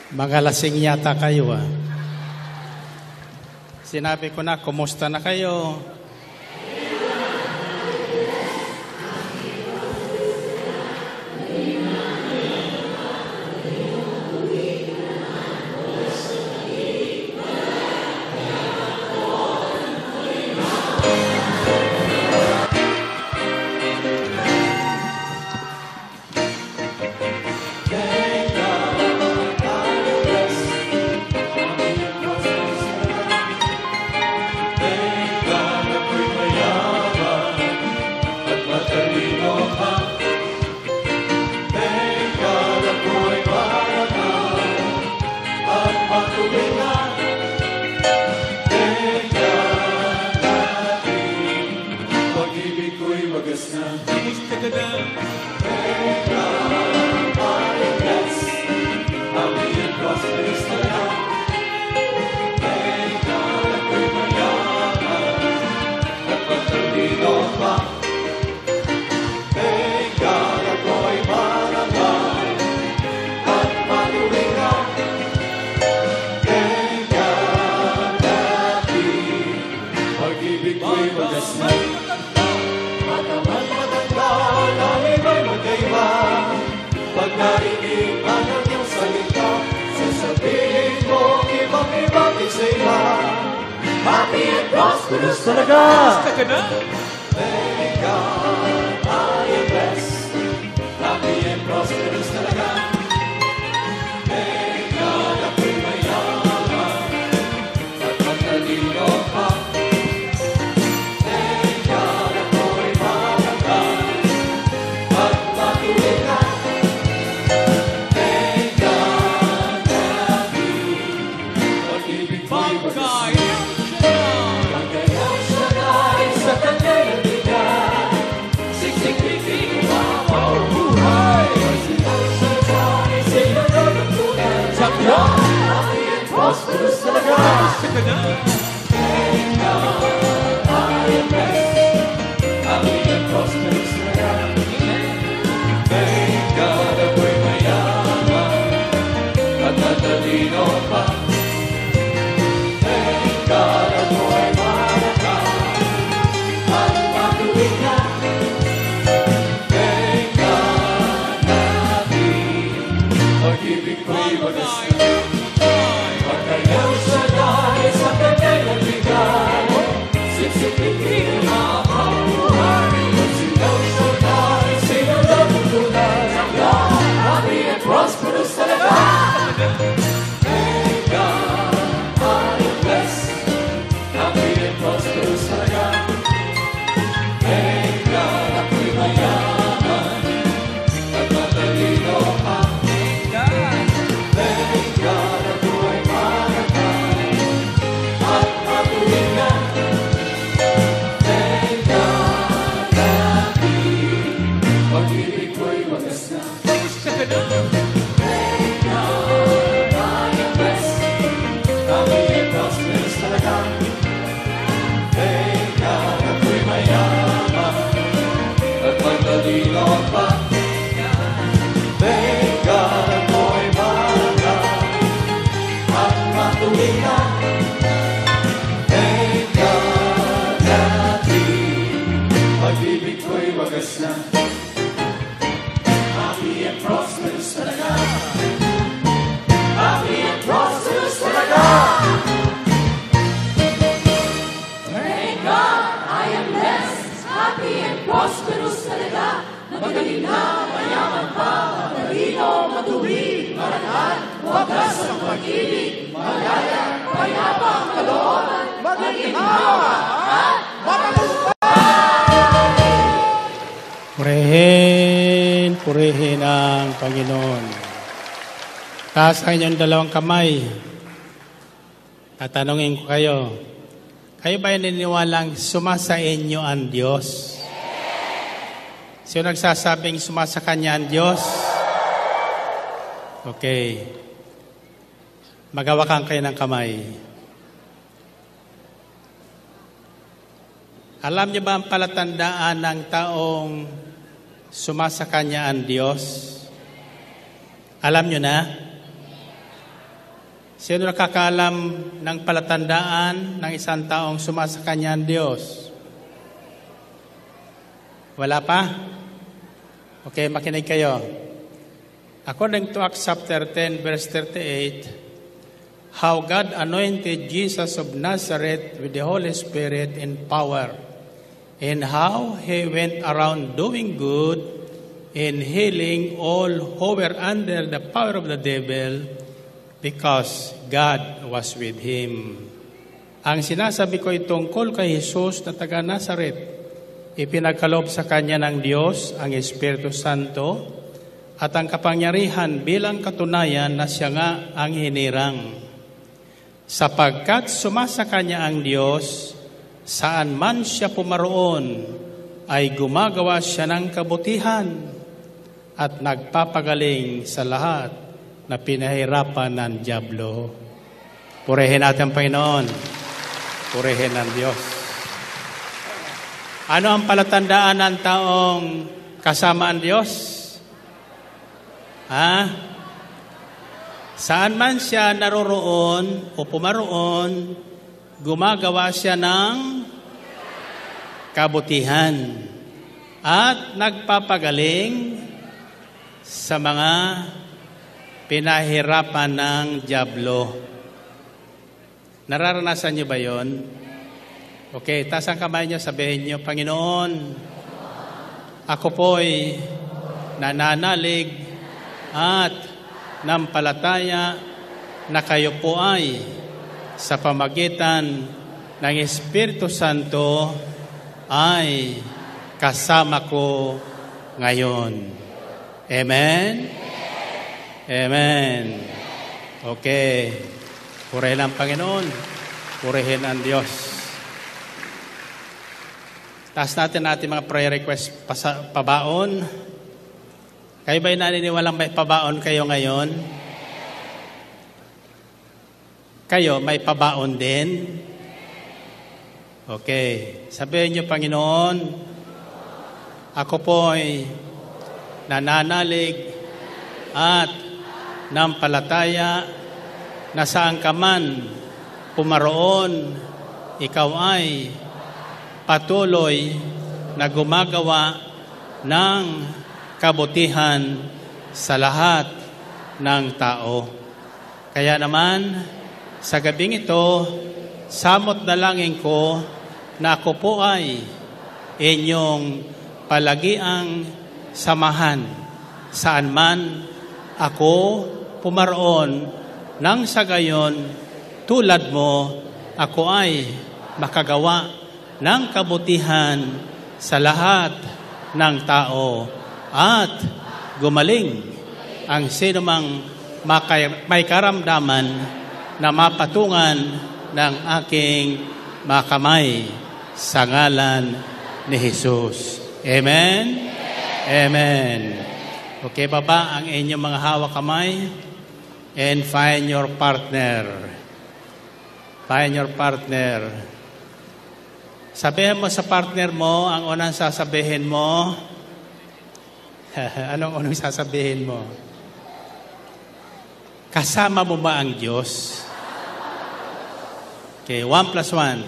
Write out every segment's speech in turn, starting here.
Mga lasing yata kayo ah. Sinabi ko na, kumusta na kayo? Happy and prosperous talaga. Thank God I am blessed. Happy and prosperous talaga. Thank God ako'y mayaman at matalino pa. Thank God ako'y matatag at matuwid na. Thank God happy. Pag-ibig ko'y magasay. Prosperous talaga. Thank God I am blessed. Happy and prosperous talaga. Thank God ako'y mayaman at matalino pa. Thank God ako'y matatag at matuwid na. Thank God happy. Pag-ibig ko'y magasay. Prosperous talaga. Thank God I am blessed. Happy and prosperous talaga. Thank God ako'y mayaman at matalino pa. Thank God ako'y matatag at matuwid na. Thank God happy. Pag-ibig ko'y wagas na. Thank God I am blessed. Happy and prosperous talaga. Thank God ako'y mayaman at matalino pa. Thank God ako'y matatag at matuwid na. Thank God happy. Pag-ibig ko'y wagas na. Happy and prosperous talaga. Happy and prosperous talaga. Thank God I am blessed. Happy and prosperous talaga. Magaling na, mayaman pa, matalino, matuwid, marangal, wagas ang pag-ibig, malaya, payapang kalooban, maginhawa at matagumpay. Purihin, purihin ang Panginoon. Taas ang inyong dalawang kamay. Tatanungin ko kayo, kayo ba naniniwalang sumasa inyo ang Diyos? Sino nagsasabing sumasa Kanya ang Diyos? Okay. Magawakan kayo ng kamay. Alam niyo ba ang palatandaan ng taong sumasa Kanya ang Diyos? Alam niyo na? Sino nakakaalam ng palatandaan ng isang taong sumasa kanya ang Diyos? Wala pa? Okay, makinig kayo. According to Acts chapter 10, verse 38, how God anointed Jesus of Nazareth with the Holy Spirit and power, and how He went around doing good and healing all who were under the power of the devil, because God was with Him. Ang sinasabi ko tungkol kay Jesus na taga Nazareth, ipinagkaloob sa Kanya ng Diyos ang Espiritu Santo at ang kapangyarihan bilang katunayan na Siya nga ang hinirang. Sapagkat sumasa Kanya ang Diyos, saan man Siya pumaroon, ay gumagawa Siya ng kabutihan at nagpapagaling sa lahat na pinahirapan ng dyablo. Purihin natin ang Panginoon. Purihin ang Diyos. Ano ang palatandaan ng taong kasama ang Diyos? Saan man siya naroroon o pumaroon, gumagawa siya ng kabutihan at nagpapagaling sa mga pinahirapan ng dyablo. Nararanasan niyo ba yon? Okay, taas ang kamay niyo, sabihin niyo, Panginoon, ako po'y nananalig at nampalataya na kayo po ay sa pamagitan ng Espiritu Santo ay kasama ko ngayon. Amen? Amen. Okay. Purihin ang Panginoon. Purihin ang Diyos. Taas natin mga prayer request pabaon. Kayo ba'y naniniwalang may pabaon kayo ngayon? Kayo, may pabaon din? Okay. Sabihin niyo, Panginoon, ako po'y nananalig at nampalataya na saan ka man pumaroon, ikaw ay patuloy na gumagawa ng kabutihan sa lahat ng tao. Kaya naman, sa gabing ito, samot dalangin ko na ako po ay inyong palagiang samahan saan man ako pumaroon nang sa gayon tulad mo ako ay makagawa ng kabutihan sa lahat ng tao at gumaling ang sinumang may karamdaman na mapatungan ng aking mga kamay sa ngalan ni Jesus. Amen? Amen. Okay, baba ang inyong mga hawak kamay and find your partner. Find your partner. Sabihin mo sa partner mo, ang unang sasabihin mo, anong unang sasabihin mo? Kasama mo ba ang Diyos? Okay, 1 plus 1.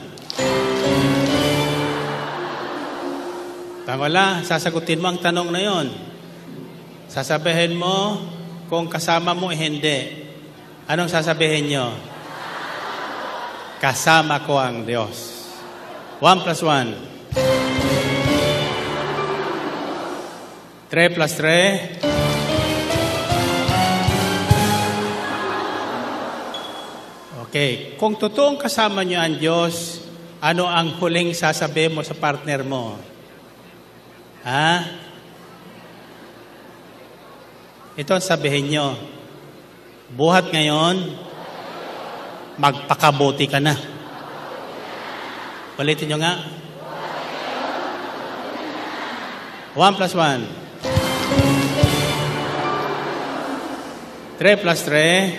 Pag wala, sasagutin mo ang tanong na yon. Sasabihin mo kung kasama mo hindi. Anong sasabihin nyo? Kasama ko ang Diyos. 1 plus 1. 3 plus 3. Okay. Kung totoong kasama nyo ang Diyos, ano ang huling sasabihin mo sa partner mo? Ito ang sabihin nyo. Buhat ngayon, magpakabuti ka na. Ulitin nyo nga. 1 plus 1. 3 plus 3.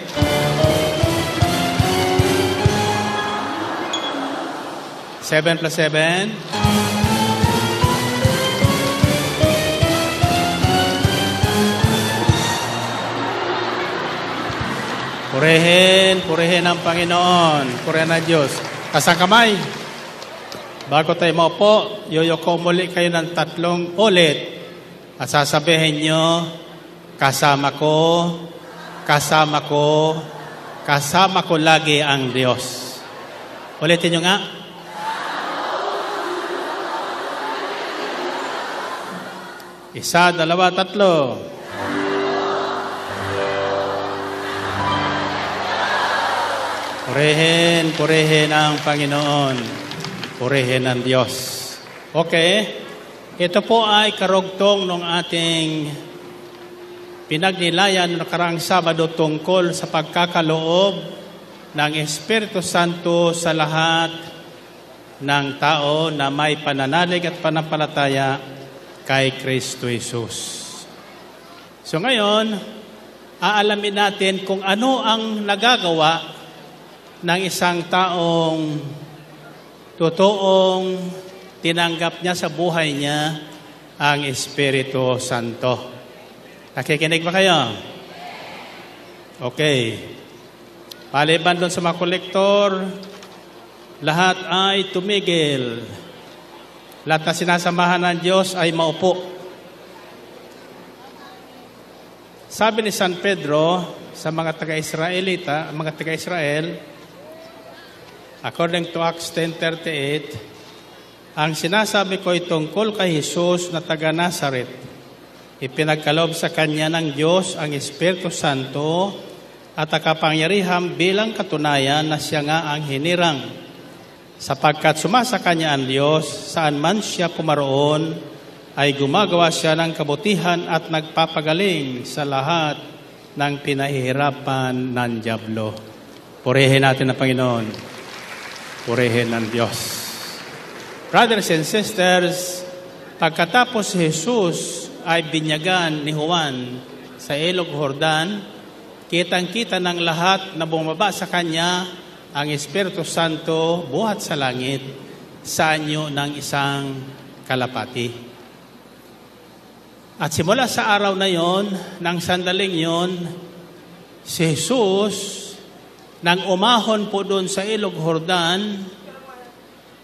7 plus 7. 14 Purihin ang Panginoon. Purihin ang Diyos. Kasang kamay. Bago tayo maupo, yuyuko muli kayo ng 3 ulit. At sasabihin nyo, kasama ko lagi ang Diyos. Ulitin nyo nga. Isa, dalawa, 3. Purihin ang Panginoon. Purihin ang Diyos. Okay. Ito po ay karugtong ng ating pinagnilayan ng nakaraang Sabado tungkol sa pagkakaloob ng Espiritu Santo sa lahat ng tao na may pananalig at panampalataya kay Kristo Jesus. So ngayon, aalamin natin kung ano ang nagagawa ng isang taong totoong tinanggap niya sa buhay niya ang Espiritu Santo. Nakikinig ba kayo? Okay. Paliban doon sa mga kolektor, lahat ay tumigil. Lahat na sinasamahan ng Diyos ay maupo. Sabi ni San Pedro sa mga taga-Israelita, mga taga-Israel, according to Acts 10:38, ang sinasabi ko ay tungkol kay Jesus na taga Nazaret. Ipinagkaloob sa kanya ng Diyos ang Espiritu Santo at ang kapangyarihan bilang katunayan na siya nga ang hinirang. Sapagkat sumasa kanya ang Diyos, saan man siya pumaroon, ay gumagawa siya ng kabutihan at nagpapagaling sa lahat ng pinahihirapan ng dyablo. Purihin natin ang Panginoon. Purihin ang Diyos. Brothers and sisters, pagkatapos si Jesus ay binyagan ni Juan sa Ilog Jordan, kitang-kita ng lahat na bumaba sa kanya ang Espiritu Santo buhat sa langit sa anyo ng isang kalapati. At simula sa araw na yon, ng sandaling yon, si Jesus nang umahon po doon sa Ilog Jordan,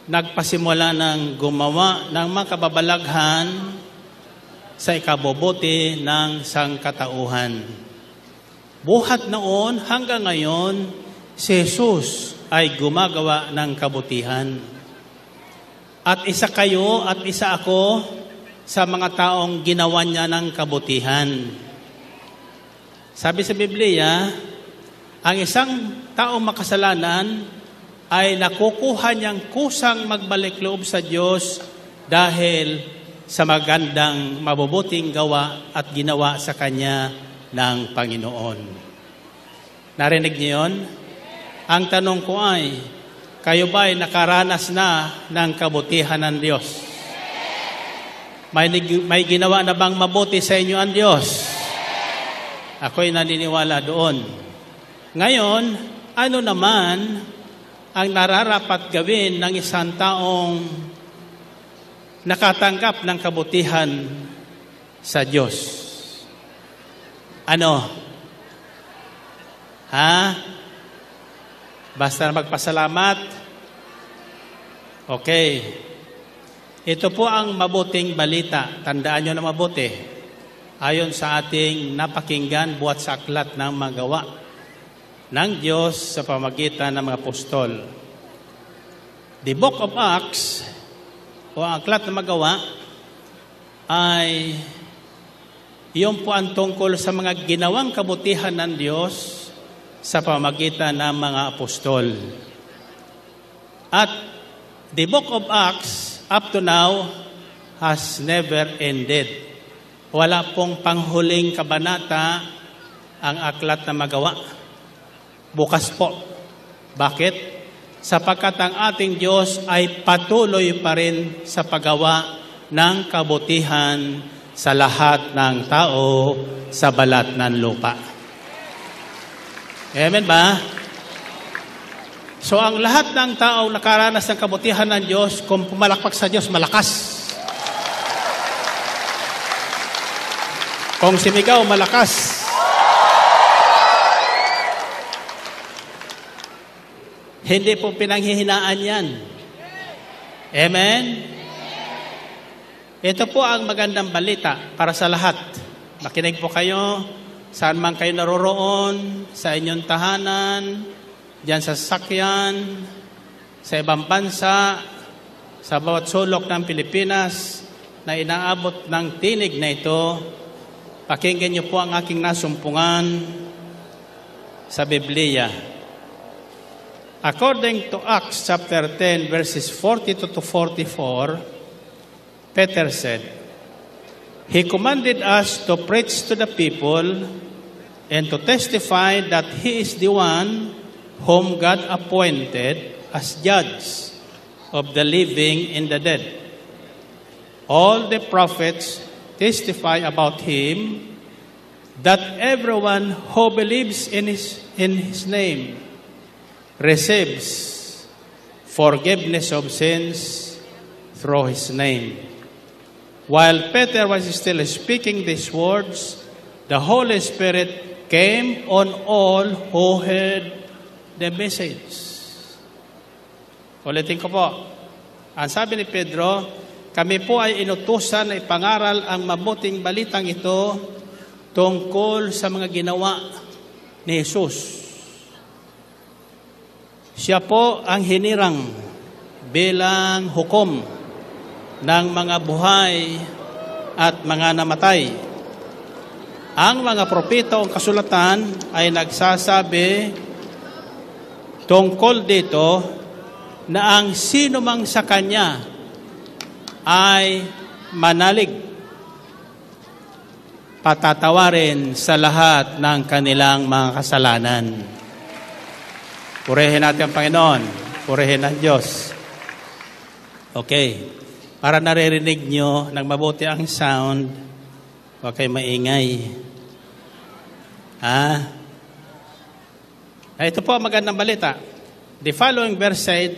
nagpasimula ng gumawa ng mga kababalaghan sa ikabubuti ng sangkatauhan. Buhat noon hanggang ngayon, si Jesus ay gumagawa ng kabutihan. At isa kayo at isa ako sa mga taong ginawa niya ng kabutihan. Sabi sa Biblia, ang isang taong makasalanan ay nakukuha niyang kusang magbalik loob sa Diyos dahil sa magandang mabubuting gawa at ginawa sa kanya ng Panginoon. Narinig niyo yun? Ang tanong ko ay, kayo ba ay nakaranas na ng kabutihan ng Diyos? May ginawa na bang mabuti sa inyo ang Diyos? Ako'y naniniwala doon. Ngayon, ano naman ang nararapat gawin ng isang taong nakatanggap ng kabutihan sa Diyos? Ano? Basta magpasalamat? Okay. Ito po ang mabuting balita. Tandaan nyo na mabuti. Ayon sa ating napakinggan buhat sa aklat ng magawa ng Diyos sa pamagitan ng mga apostol. The Book of Acts, o ang aklat ng magawa, ay iyon po ang tungkol sa mga ginawang kabutihan ng Diyos sa pamagitan ng mga apostol. At the Book of Acts, up to now, has never ended. Wala pong panghuling kabanata ang aklat na magawa. Bukas po. Bakit? Sapagkat ang ating Diyos ay patuloy pa rin sa paggawa ng kabutihan sa lahat ng tao sa balat ng lupa. Amen ba? So ang lahat ng tao nakaranas ng kabutihan ng Diyos, kung pumalakpak sa Diyos, malakas. Kung simigaw, malakas. Hindi po pinanghihinaan yan. Amen? Ito po ang magandang balita para sa lahat. Makinig po kayo, saan man kayo naroroon, sa inyong tahanan, diyan sa sasakyan, sa ibang bansa, sa bawat sulok ng Pilipinas na inaabot ng tinig na ito. Pakinggan niyo po ang aking nasumpungan sa Biblia. According to Acts chapter 10 verses 42 to 44, Peter said, He commanded us to preach to the people and to testify that He is the one whom God appointed as judge of the living and the dead. All the prophets testify about Him, that everyone who believes in His name receives forgiveness of sins through His name. While Peter was still speaking these words, the Holy Spirit came on all who heard the message. Ulitin ko po. Ang sabi ni Pedro, kami po ay inutusan na ipangaral ang mabuting balitang ito tungkol sa mga ginawa ni Jesus. Siya po ang hinirang bilang hukom ng mga buhay at mga namatay. Ang mga propeta o kasulatan ay nagsasabi tungkol dito na ang sino mang sa Kanya ay manalig, patatawarin sa lahat ng kanilang mga kasalanan. Purihin natin ang Panginoon. Purihin ang Diyos. Okay. Para naririnig nyo ng mabuti ang sound, huwag kayo maingay. Ito po ang magandang balita. The following verse said,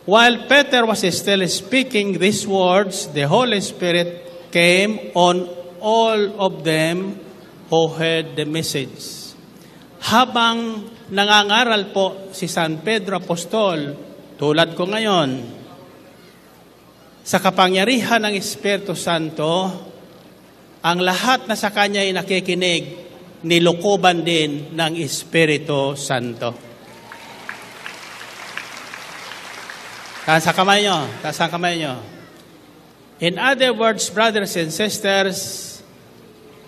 While Peter was still speaking these words, the Holy Spirit came on all of them who heard the message. Habang nangangaral po si San Pedro Apostol, tulad ko ngayon, sa kapangyarihan ng Espiritu Santo, ang lahat na sa Kanya ay nakikinig, nilukuban din ng Espiritu Santo. Taas ang kamay nyo. Taas ang kamay nyo. In other words, brothers and sisters,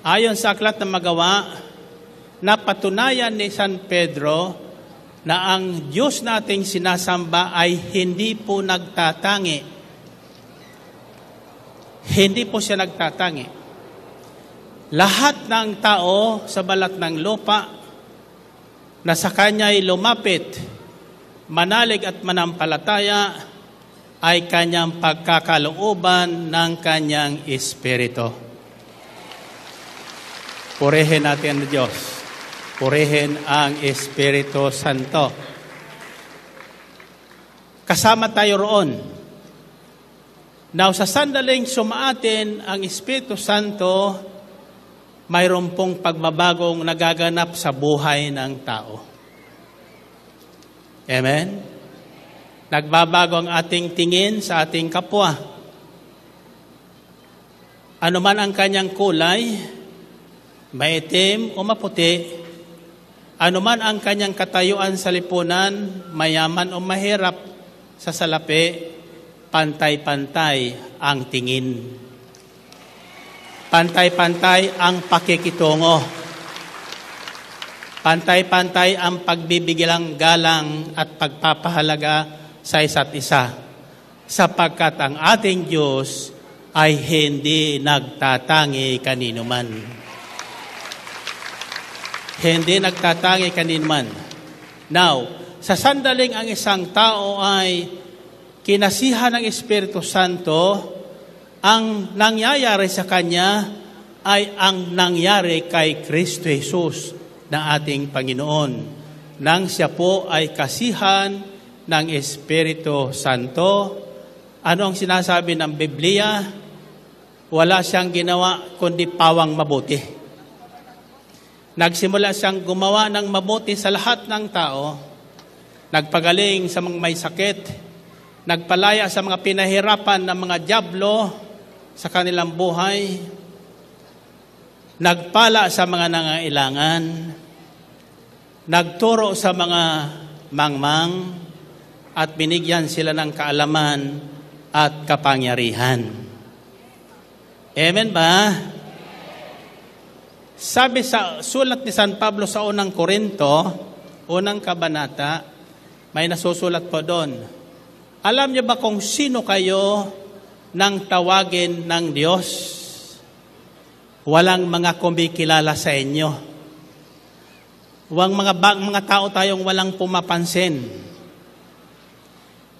ayon sa aklat ng Magawa, napatunayan ni San Pedro na ang Diyos nating sinasamba ay hindi po nagtatangi. Hindi po siya nagtatangi. Lahat ng tao sa balat ng lupa na sa Kanya ay lumapit, manalig at manampalataya ay Kanyang pagkakalooban ng Kanyang Espiritu. Purihin natin ang Diyos. Purihin ang Espiritu Santo. Kasama tayo roon. Now, sa sandaling sumaatin ang Espiritu Santo, mayroon pong pagbabagong nagaganap sa buhay ng tao. Amen? Nagbabago ang ating tingin sa ating kapwa. Ano man ang kanyang kulay, maitim o maputi, ano man ang kanyang katayuan sa lipunan, mayaman o mahirap sa salapi, pantay-pantay ang tingin. Pantay-pantay ang pakikitungo. Pantay-pantay ang pagbibigilang galang at pagpapahalaga sa isa't isa. Sapagkat ang ating Diyos ay hindi nagtatangi kanino man. Hindi nagtatangi kanino man. Now, sa sandaling ang isang tao ay kinasihan ng Espiritu Santo, ang nangyayari sa kanya ay ang nangyari kay Kristo Jesus na ating Panginoon. Nang siya po ay kasihan ng Espiritu Santo, ano ang sinasabi ng Biblia? Wala siyang ginawa kundi pawang mabuti. Nagsimula siyang gumawa ng mabuti sa lahat ng tao. nagpagaling sa mga may sakit, nagpalaya sa mga pinahirapan ng mga dyablo sa kanilang buhay, nagpala sa mga nangailangan, nagturo sa mga mangmang, at binigyan sila ng kaalaman at kapangyarihan. Amen ba? Sabi sa sulat ni San Pablo sa unang Korinto, unang kabanata, may nasusulat po doon. Alam niyo ba kung sino kayo nang tawagin ng Diyos? Walang mga kumikilala sa inyo. Mga tao tayong walang pumapansin.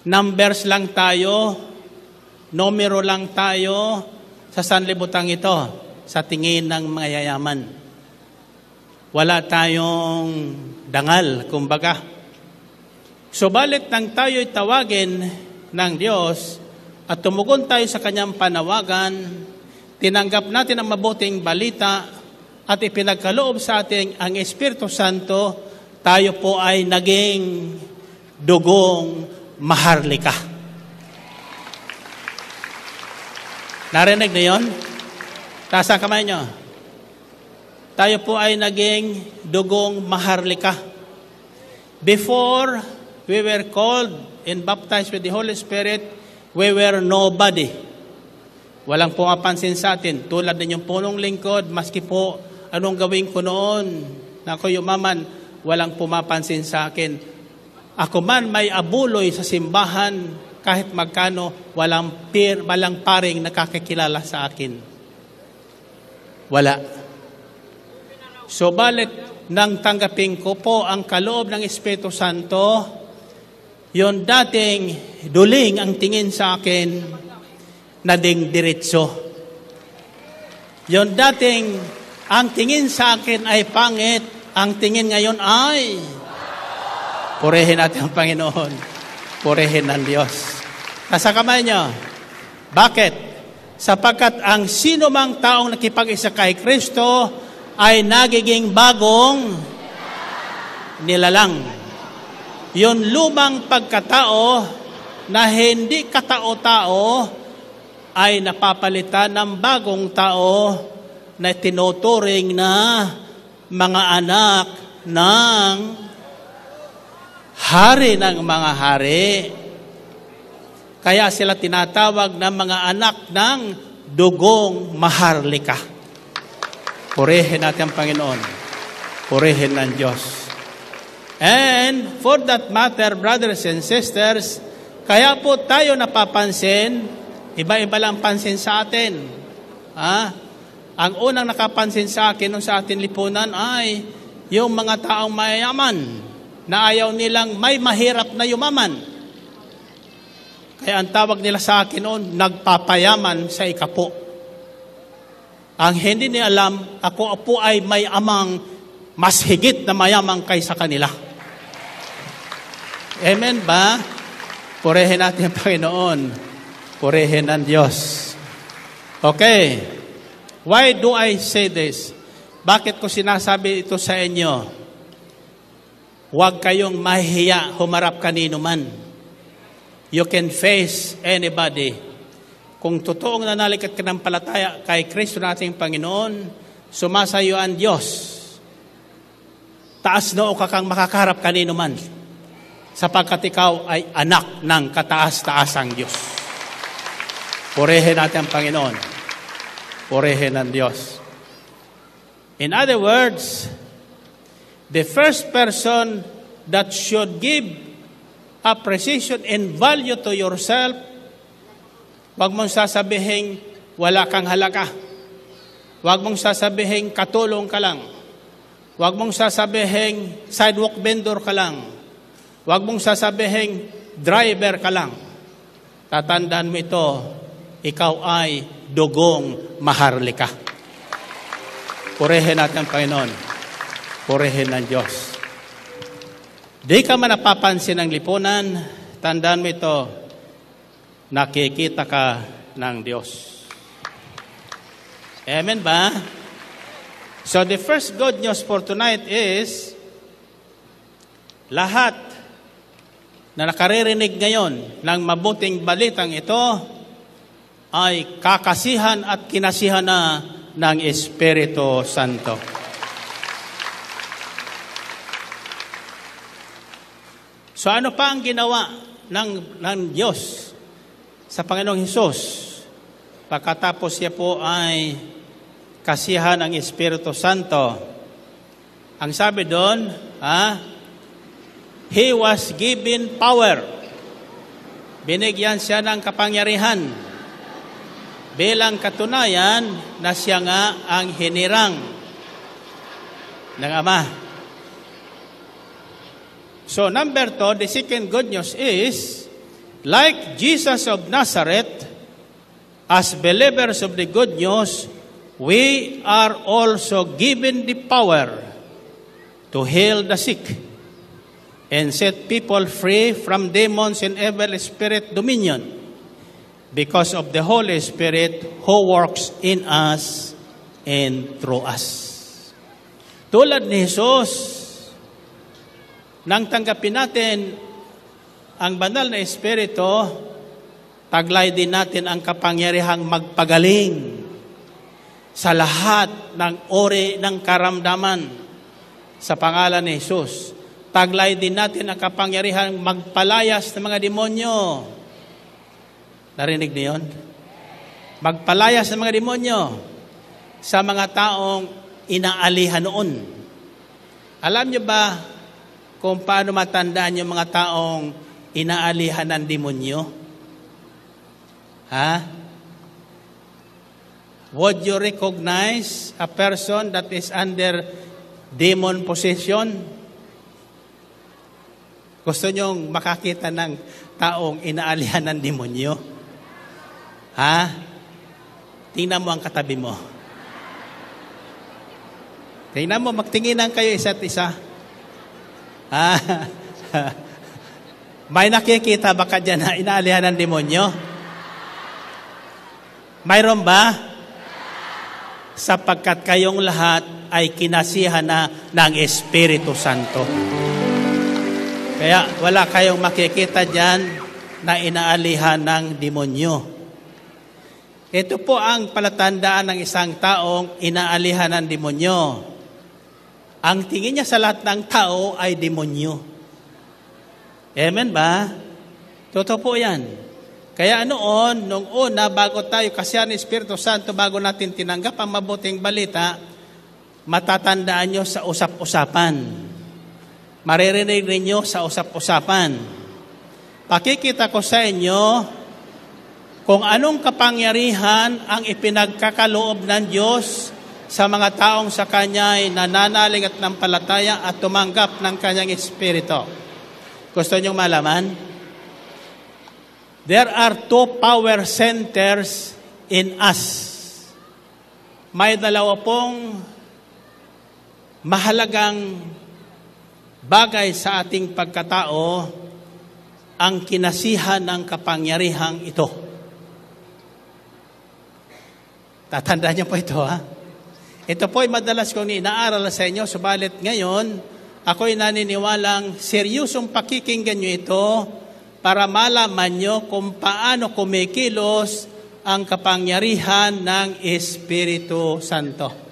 Numbers lang tayo, numero lang tayo sa sanlibutan ito, sa tingin ng mayayaman. Wala tayong dangal, kumbaga. Subalit nang tayo'y tawagin ng Diyos at tumugon tayo sa kanyang panawagan, tinanggap natin ang mabuting balita at ipinagkaloob sa ating ang Espiritu Santo, tayo po ay naging dugong maharlika. Narinig na yun? Taas ang kamay nyo. Tayo po ay naging dugong maharlika. Before we were called and baptized with the Holy Spirit, we were nobody. Walang pumapansin sa atin. Tulad din yung punong lingkod, maski po anong gawin ko noon, na ako yumaman, walang pumapansin sa akin. Ako man may abuloy sa simbahan, kahit magkano, walang paring nakakakilala sa akin. Wala. Subalit, nang tanggapin ko po ang kaloob ng Espiritu Santo, yon dating duling ang tingin sa akin, nading diretso. Yon dating ang tingin sa akin ay pangit, ang tingin ngayon ay purihin natin ang Panginoon. Purihin ng Diyos. Nasa kamay niyo. Bakit? Sapagkat ang sino mang taong nakipag-isa kay Kristo ay nagiging bagong nilalang. Yung lumang pagkatao na hindi katao-tao ay napapalitan ng bagong tao na tinuturing na mga anak ng hari ng mga hari. Kaya sila tinatawag na mga anak ng dugong maharlika. Purihin natin ang Panginoon. Purihin ng Diyos. And for that matter, brothers and sisters, kaya po tayo napapansin, iba-iba lang pansin sa atin. Ang unang nakapansin sa akin nung sa atin lipunan ay yung mga taong mayayaman na ayaw nilang may mahirap na yumaman. Kaya ang tawag nila sa akin noon, nagpapayaman sa ikapo. Ang hindi niya alam, ako po ay may amang mas higit na mayamang kaysa kanila. Amen ba? Purihin natin ang Panginoon. Purihin ang Diyos. Okay. Why do I say this? Bakit ko sinasabi ito sa inyo? Huwag kayong mahihiya humarap kanino man. You can face anybody. Kung totoong nanalikat ka ng palataya kay Kristo nating Panginoon, sumasayo ang Diyos. Taas noo ka kang makakaharap kanino man, sapagkat ikaw ay anak ng kataas-taasang Diyos. Purihin natin ang Panginoon. Purihin ang Diyos. In other words, the first person that should give appreciation and value to yourself, wag mong sasabihin wala kang halaga. Wag mong sasabihin katulong ka lang. Wag mong sasabihin sidewalk vendor ka lang. Wag mong sasabihin driver ka lang. Tatandaan mo ito, ikaw ay dugong maharlika. Purihin natin ang Panginoon. Purihin ng Diyos. Di ka man napapansin ng lipunan, tandaan mo ito, nakikita ka ng Diyos. Amen ba? So the first good news for tonight is, lahat na nakaririnig ngayon ng mabuting balitang ito ay kakasihan at kinasihan na ng Espiritu Santo. So ano pa ang ginawa ng Diyos sa Panginoong Hesus pagkatapos siya po ay kasihan ng Espiritu Santo? Ang sabi doon, He was given power. Binigyan siya ng kapangyarihan bilang katunayan na siya nga ang hinirang ng Ama. So number 2, the second good news is, like Jesus of Nazareth, as believers of the good news, we are also given the power to heal the sick and set people free from demons and evil spirit dominion because of the Holy Spirit who works in us and through us. Tulad ni Jesus, nang tanggapin natin ang banal na Espiritu, taglay din natin ang kapangyarihang magpagaling sa lahat ng uri ng karamdaman sa pangalan ni Jesus. Taglay din natin ang kapangyarihang magpalayas ng mga demonyo. Narinig niyo yun? Magpalayas ng mga demonyo sa mga taong inaalihan noon. Alam niyo ba kung paano matandaan yung mga taong inaalihan ng demonyo? Would you recognize a person that is under demon possession? Gusto nyong makakita ng taong inaalihan ng demonyo? Tingnan mo ang katabi mo. Tingnan mo, magtinginan kayo isa't isa. May nakikita ba ka dyan na inaalihan ng demonyo? Mayroon ba? Sapagkat kayong lahat ay kinasihan na ng Espiritu Santo. Kaya wala kayong makikita dyan na inaalihan ng demonyo. Ito po ang palatandaan ng isang taong inaalihan ng demonyo. Ang tingin niya sa lahat ng tao ay demonyo. Amen ba? Totoo po yan. Kaya noon, nung una, bago tayo kasihan ng Espiritu Santo, bago natin tinanggap ang mabuting balita, matatandaan nyo sa usap-usapan. Maririnig ninyo sa usap-usapan. Pakikita ko sa inyo kung anong kapangyarihan ang ipinagkakaloob ng Diyos sa mga taong sa Kanya ay nananalig at nampalataya at tumanggap ng Kanyang Espiritu. Gusto niyong malaman? There are 2 power centers in us. May 2 pong mahalagang bagay sa ating pagkatao ang kinasihan ng kapangyarihang ito. Tatandaan niyo po ito, Ito po ay madalas kong inaaral sa inyo, subalit ngayon, ako'y naniniwalang seryosong pakikinggan niyo ito para malaman niyo kung paano kumikilos ang kapangyarihan ng Espiritu Santo.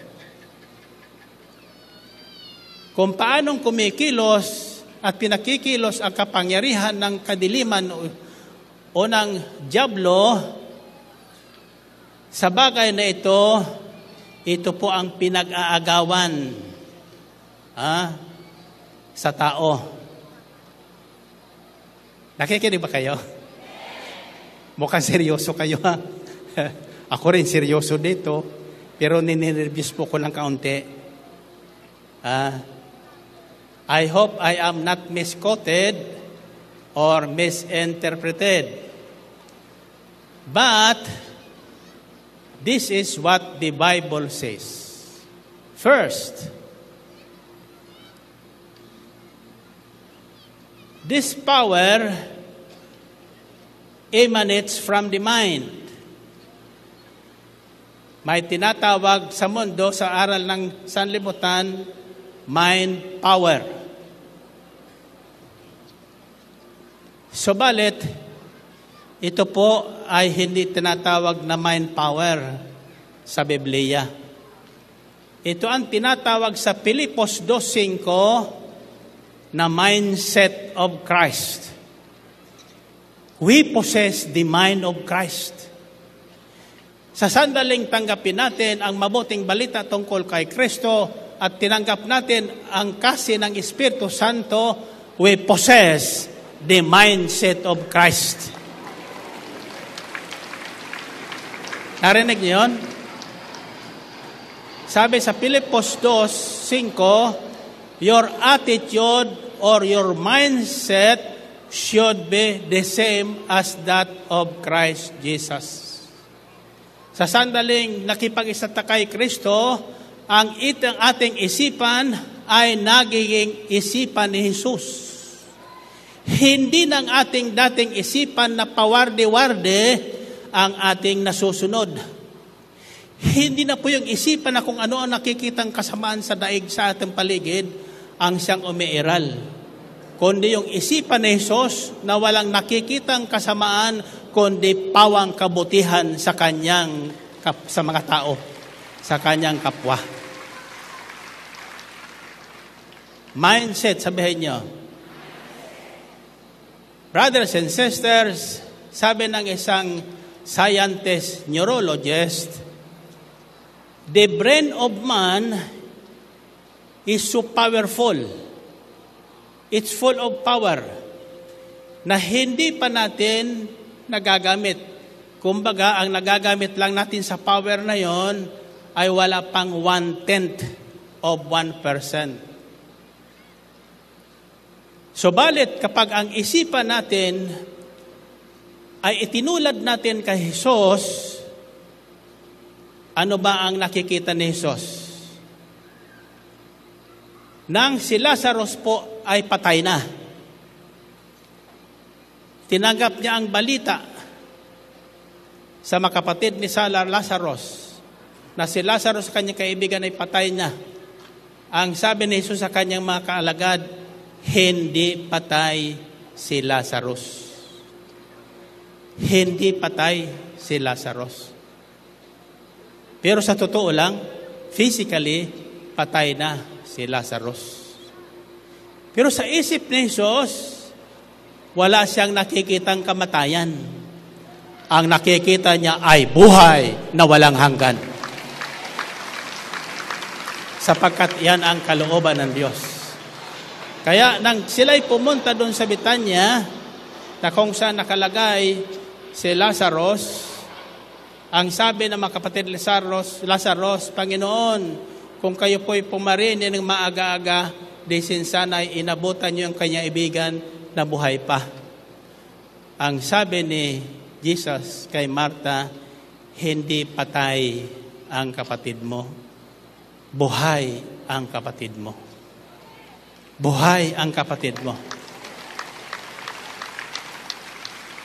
Kung paanong kumikilos at pinakikilos ang kapangyarihan ng kadiliman o ng dyablo, sa bagay na ito po ang pinag-aagawan sa tao. Nakikinig ba kayo? Mukhang seryoso kayo, Ako rin seryoso dito, pero ninervous po ko ng kaunti. I hope I am not misquoted or misinterpreted. But this is what the Bible says. First, this power emanates from the mind. May tinatawag sa mundo sa aral ng sanlibutan, mind power. Subalit, ito po ay hindi tinatawag na mind power sa Biblia. Ito ang tinatawag sa Pilipos 2:5 na mindset of Christ. We possess the mind of Christ. Sa sandaling tanggapin natin ang mabuting balita tungkol kay Kristo at tinanggap natin ang kasi ng Espiritu Santo, we possess the mindset of Christ. Narinig niyo yun? Sabi sa Pilipos 2:5, your attitude or your mindset should be the same as that of Christ Jesus. Sa sandaling nakipag-isa kay Kristo, ang ating isipan ay nagiging isipan ni Jesus. Hindi ng ating dating isipan na pawarde-warde ang ating nasusunod. Hindi na po yung isipan na kung ano ang nakikitang kasamaan sa daig sa ating paligid ang siyang umiiral. Kundi yung isipan ni Jesus na walang nakikitang kasamaan, kundi pawang kabutihan sa kanyang, sa mga tao, sa kanyang kapwa. Mindset, sabihin niyo. Brothers and sisters, sabi ng isang scientist, neurologist, the brain of man is so powerful. It's full of power na hindi pa natin nagagamit. Kumbaga, ang nagagamit lang natin sa power na yon ay wala pang 1/10 of 1%. Subalit, kapag ang isipan natin ay itinulad natin kay Jesus, ano ba ang nakikita ni Jesus? Nang si Lazarus po ay patay na, tinanggap niya ang balita sa mga kapatid ni Lazarus na si Lazarus, kanyang kaibigan, ay patay na. Ang sabi ni Jesus sa kanyang mga kaalagad, hindi patay si Lazarus. Hindi patay si Lazarus. Pero sa totoo lang, physically, patay na si Lazarus. Pero sa isip ni Jesus, wala siyang nakikitang kamatayan. Ang nakikita niya ay buhay na walang hanggan. Sapagkat yan ang kalooban ng Diyos. Kaya nang sila'y pumunta doon sa Betanya, na kung saan nakalagay si Lazarus, ang sabi ng mga kapatid Lazarus, Panginoon, kung kayo po'y pumarin ng maaga-aga, desin sana'y inabutan niyo ang kanyang ibigan na buhay pa. Ang sabi ni Jesus kay Martha, hindi patay ang kapatid mo. Buhay ang kapatid mo. Buhay ang kapatid mo.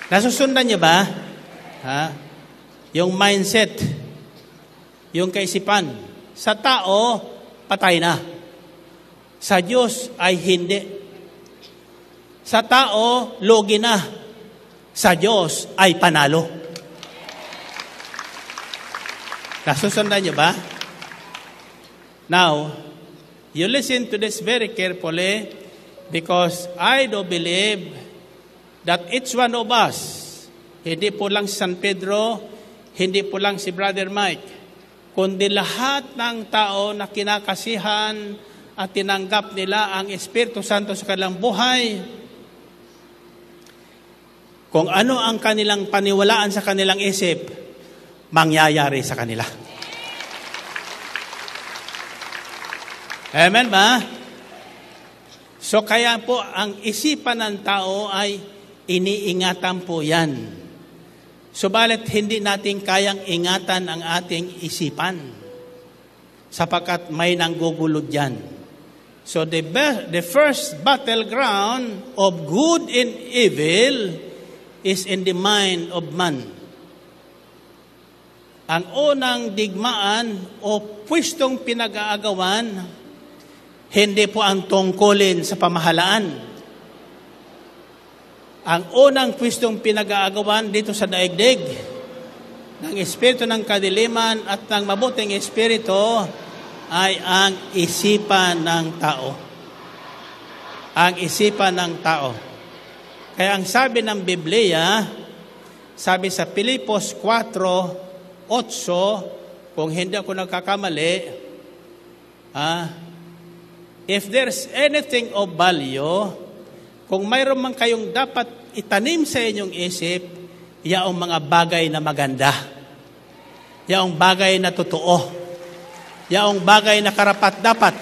Nasusundan niyo ba? Yung mindset, yung kaisipan. Sa tao, patay na. Sa Diyos ay hindi. Sa tao, lugi na. Sa Diyos ay panalo. Nasusundan niyo ba? Now, you listen to this very carefully because I do believe that each one of us, hindi po lang si San Pedro, hindi po lang si Brother Mike, kundi lahat ng tao na kinakasihan at tinanggap nila ang Espiritu Santo sa kanilang buhay, kung ano ang kanilang paniwalaan sa kanilang isip, mangyayari sa kanila. Amen ba? So kaya po, ang isipan ng tao ay iniingatan po yan. Subalit hindi natin kayang ingatan ang ating isipan sapagkat may nanggugulo dyan. So the first battleground of good and evil is in the mind of man. Ang unang digmaan o pwestong pinag-aagawan, hindi po ang tungkulin sa pamahalaan. ang unang pwestong pinag-aagawan dito sa daigdig ng espiritu ng kadiliman at ng mabuting espiritu ay ang isipan ng tao. Ang isipan ng tao. Kaya ang sabi ng Biblia, sabi sa Pilipos 4:8, kung hindi ako nagkakamali, if there's anything of value, kung mayroon man kayong dapat itanim sa inyong isip, yaong mga bagay na maganda, yaong bagay na totoo, yaong bagay na karapat-dapat,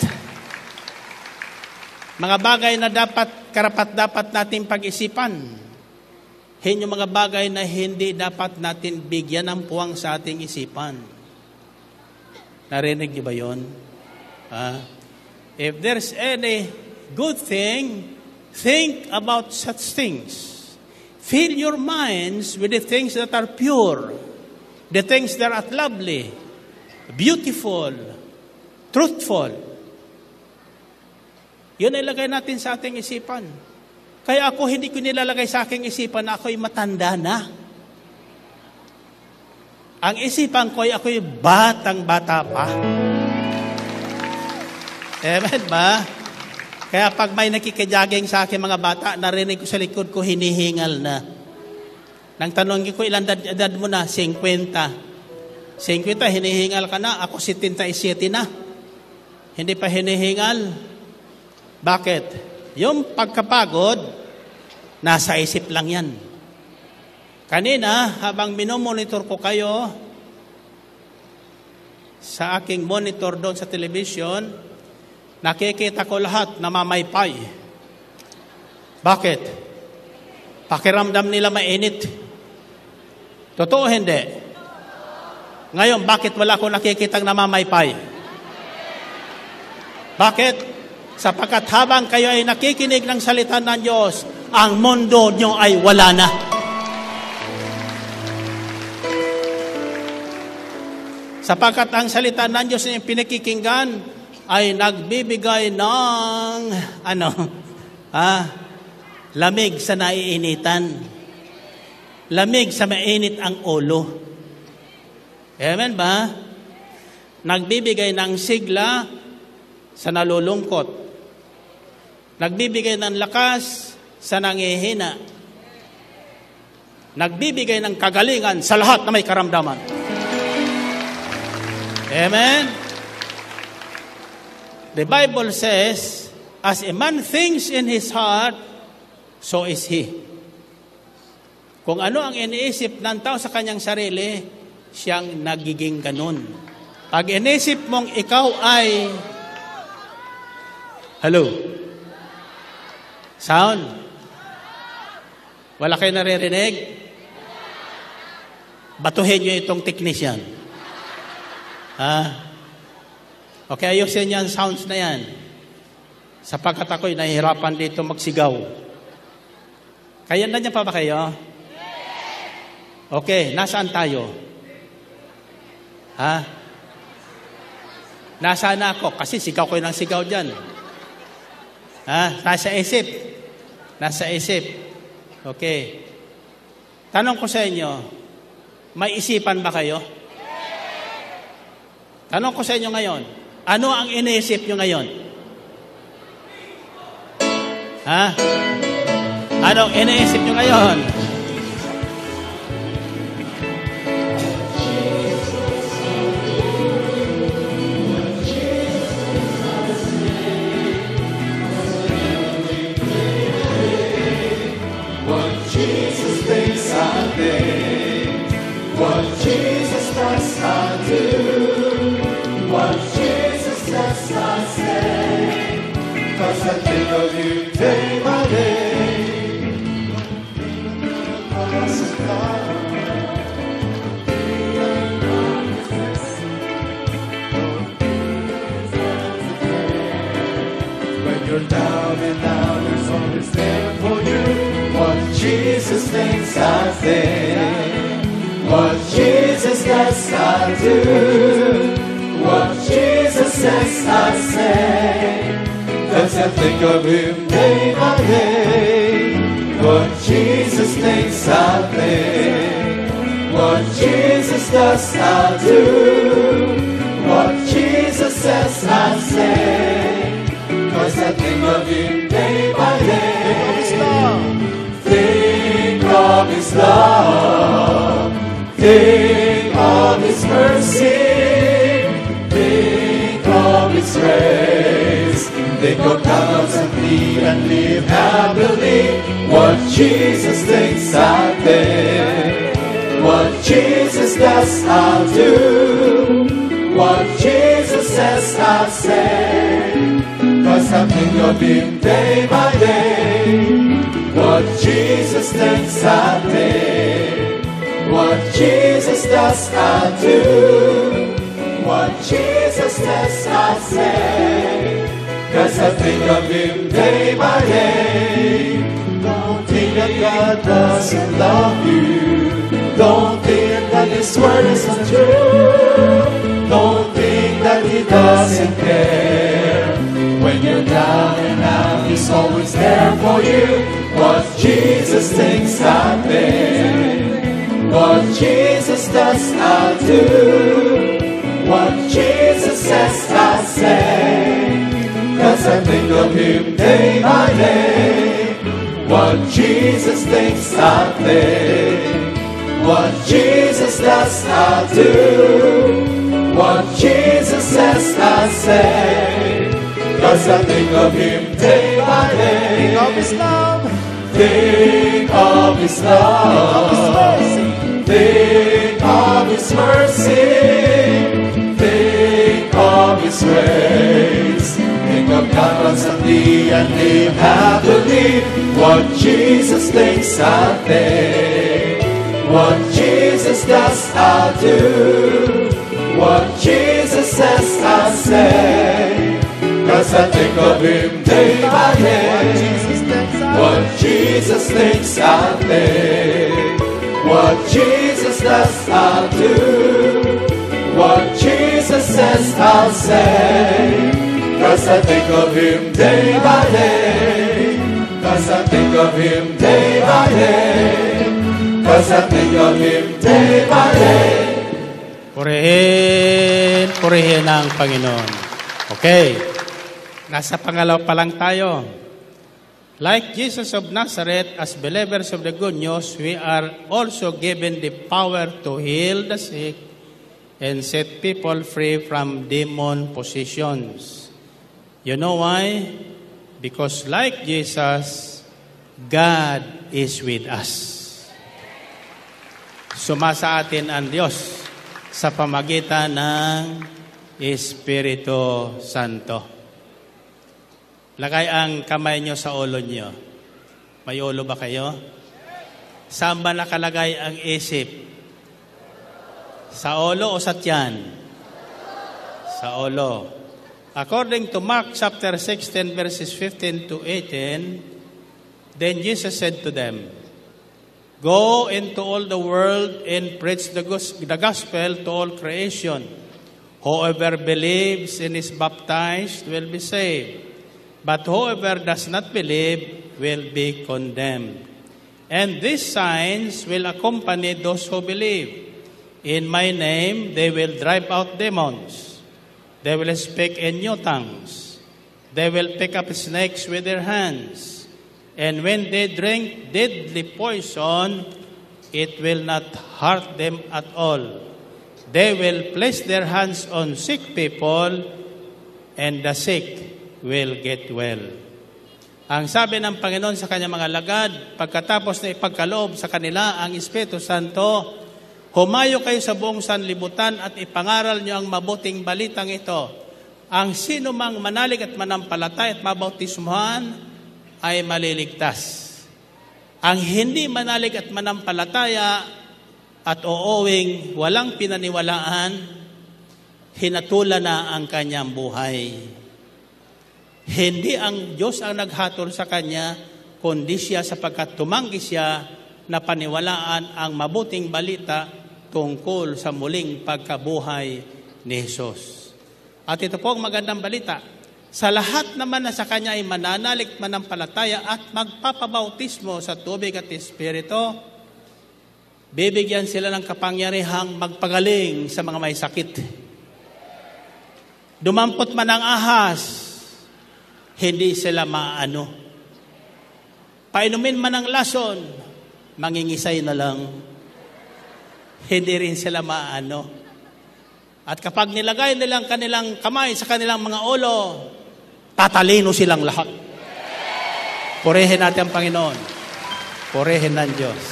mga bagay na karapat-dapat natin pag-isipan, hindi yung mga bagay na hindi dapat natin bigyan ng puwang sa ating isipan. Narinig niyo ba yun? If there's any good thing, think about such things. Fill your minds with the things that are pure, the things that are lovely, beautiful, truthful. Yun ay lagay natin sa ating isipan. Kaya ako hindi ko nilalagay sa aking isipan na ako'y matanda na. Ang isipan ko ay ako'y batang-bata pa. Amen ba? Kaya pag may nakikijaging sa akin mga bata, narinig ko sa likod ko, hinihingal na. Nang tanongin ko, ilan edad mo na? 50. 50, hinihingal ka na. Ako 77 na. Hindi pa hinihingal. Bakit? Yung pagkapagod, nasa isip lang yan. Kanina, habang minomonitor ko kayo sa aking monitor doon sa television, nakikita ko lahat namamaypay. Bakit? Pakiramdam nila mainit. Totoo hindi? Ngayon, bakit wala akong nakikitang namamaypay? Bakit? Sapagkat habang kayo ay nakikinig ng salita ng Diyos, ang mundo nyo ay wala na. Sapagkat ang salita ng Diyos na pinakikinggan ay nagbibigay ng lamig sa naiinitan. Lamig sa mainit ang ulo. Amen ba? Nagbibigay ng sigla sa nalulungkot. Nagbibigay ng lakas sa nangihina. Nagbibigay ng kagalingan sa lahat na may karamdaman. Amen? The Bible says, as a man thinks in his heart, so is he. Kung ano ang iniisip ng tao sa kanyang sarili, siyang nagiging ganun. Pag iniisip mong ikaw ay... Hello? Sound? Wala kayo naririnig? Batuhin nyo itong technician. Okay, ayusin nyo ang sounds na yan. Sapagkat ako'y nahihirapan dito magsigaw. Kaya na niya pa ba kayo? Okay, nasaan tayo? Nasaan na ako? Kasi sigaw ko ng sigaw dyan. Nasa isip. Nasa isip. Okay. Tanong ko sa inyo, may isipan ba kayo? Tanong ko sa inyo ngayon, ano ang iniisip nyo ngayon? Anong iniisip nyo ngayon? What Jesus does, I do. What Jesus does, I say. 'Cause I think of you day by day. When you're down and out, He's always there for you. What Jesus thinks, I think. What Jesus does, I do. What Jesus says, I say. 'Cause I think of Him day by day. What Jesus does, I'll do. What Jesus says, I'll say. 'Cause I think of Him day by day. Think of His love. Think of His mercy. Think of His grace. Think of God constantly and live happily. What Jesus thinks, I'll think. What Jesus does, I'll do. What Jesus says, I'll say. 'Cause I think of Him day by day. What Jesus thinks, I'll think. What Jesus does, I'll do. What Jesus says, I'll say. 'Cause I think of Him day by day. Don't think that God doesn't love you. Don't think that His word is untrue. Don't think that He doesn't care. When you're down and out, He's always there for you. What Jesus thinks, I'll think. What Jesus does, I'll do. What Jesus says, I'll say. 'Cause I think of Him day by day. What Jesus thinks, I'll think. What Jesus does, I'll do. What Jesus says, I'll say. 'Cause I think of Him day by day. Think of His love. Think of His love. Think of His mercy. Think of His grace. Think of God constantly and live happily. What Jesus thinks, I'll think. What Jesus does, I'll do. What Jesus says, I'll say. 'Cause I think of Him day by day. What Jesus thinks, I'll think. What Jesus does, I'll do. What Jesus says, I'll say. 'Cause I think of Him day by day. 'Cause I think of Him day by day. 'Cause I think of Him day by day. Purihin, purihin ang Panginoon. Okay. Nasa pangalaw pa lang tayo. Like Jesus of Nazareth, as believers of the good news, we are also given the power to heal the sick and set people free from demon possessions. You know why? Because like Jesus, God is with us. Sumasa atin ang Diyos sa pamagitan ng Espiritu Santo. Lagay ang kamay nyo sa ulo nyo. May ulo ba kayo? Saan ba nakalagay ang isip? Sa ulo o sa tiyan? Sa ulo. According to Mark chapter 16 verses 15 to 18, then Jesus said to them, "Go into all the world and preach the gospel to all creation. Whoever believes and is baptized will be saved, but whoever does not believe will be condemned. And these signs will accompany those who believe. In my name they will drive out demons. They will speak in new tongues. They will pick up snakes with their hands. And when they drink deadly poison, it will not hurt them at all. They will place their hands on sick people, and the sick will get well." Ang sabi ng Panginoon sa kanyang mga lagad, pagkatapos na ipagkaloob sa kanila ang Espiritu Santo, "Humayo kayo sa buong sanlibutan at ipangaral nyo ang mabuting balitang ito. Ang sino mang manalig at manampalatay at mabautismuhan ay maliligtas. Ang hindi manalig at manampalataya at uuwing walang pinaniwalaan, hinatula na ang kanyang buhay." Hindi ang Diyos ang naghatol sa kanya, kundi siya sapagkat tumanggi siya na paniwalaan ang mabuting balita tungkol sa muling pagkabuhay ni Jesus. At ito po ang magandang balita. Sa lahat naman na sa kanya ay mananalig, manampalataya at magpapabautismo sa tubig at Espiritu, Bibigyan sila ng kapangyarihang magpagaling sa mga may sakit. Dumampot man ang ahas, hindi sila maano. Painumin man ang lason, mangingisay na lang. Hindi rin sila maano. At kapag nilagay nilang kanilang kamay sa kanilang mga ulo, tatalino silang lahat. Purihin natin ang Panginoon. Purihin ng Diyos.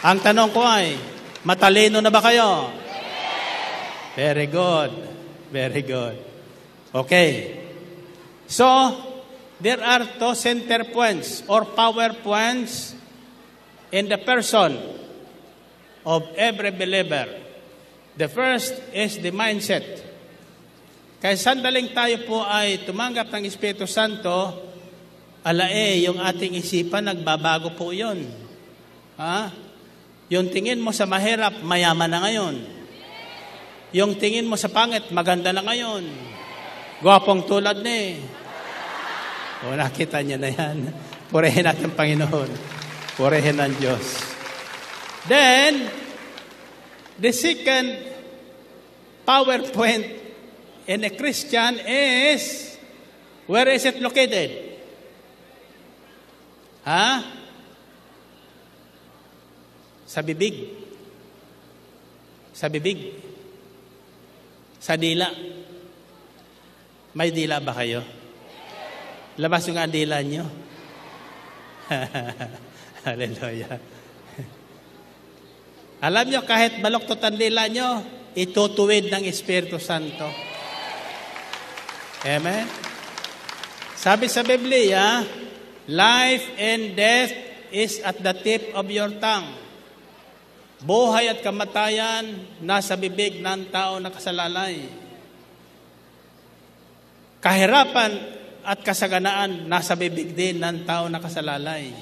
Ang tanong ko ay, matalino na ba kayo? Very good. Very good. Okay. So, there are two center points or power points in the person of every believer. The first is the mindset. Kaya sandaling tayo po ay tumanggap ng Espiritu Santo, yung ating isipan, nagbabago po yun. Yung tingin mo sa mahirap, mayaman na ngayon. Yung tingin mo sa pangit, maganda na ngayon. Gwapong tulad ni. O, nakita niya na yan. Purihin natin Panginoon. Purihin ng Diyos. Then, the second power point in a Christian is, where is it located? Sa bibig. Sa bibig. Sa dila. May dila ba kayo? Labas yung dila nyo. Hallelujah. Alam nyo, kahit baloktot ang dila nyo, itutuwid ng Espiritu Santo. Amen? Sabi sa Biblia, life and death is at the tip of your tongue. Buhay at kamatayan nasa bibig ng tao na kasalalay. Kahirapan at kasaganaan nasa bibig din ng tao na kasalalay.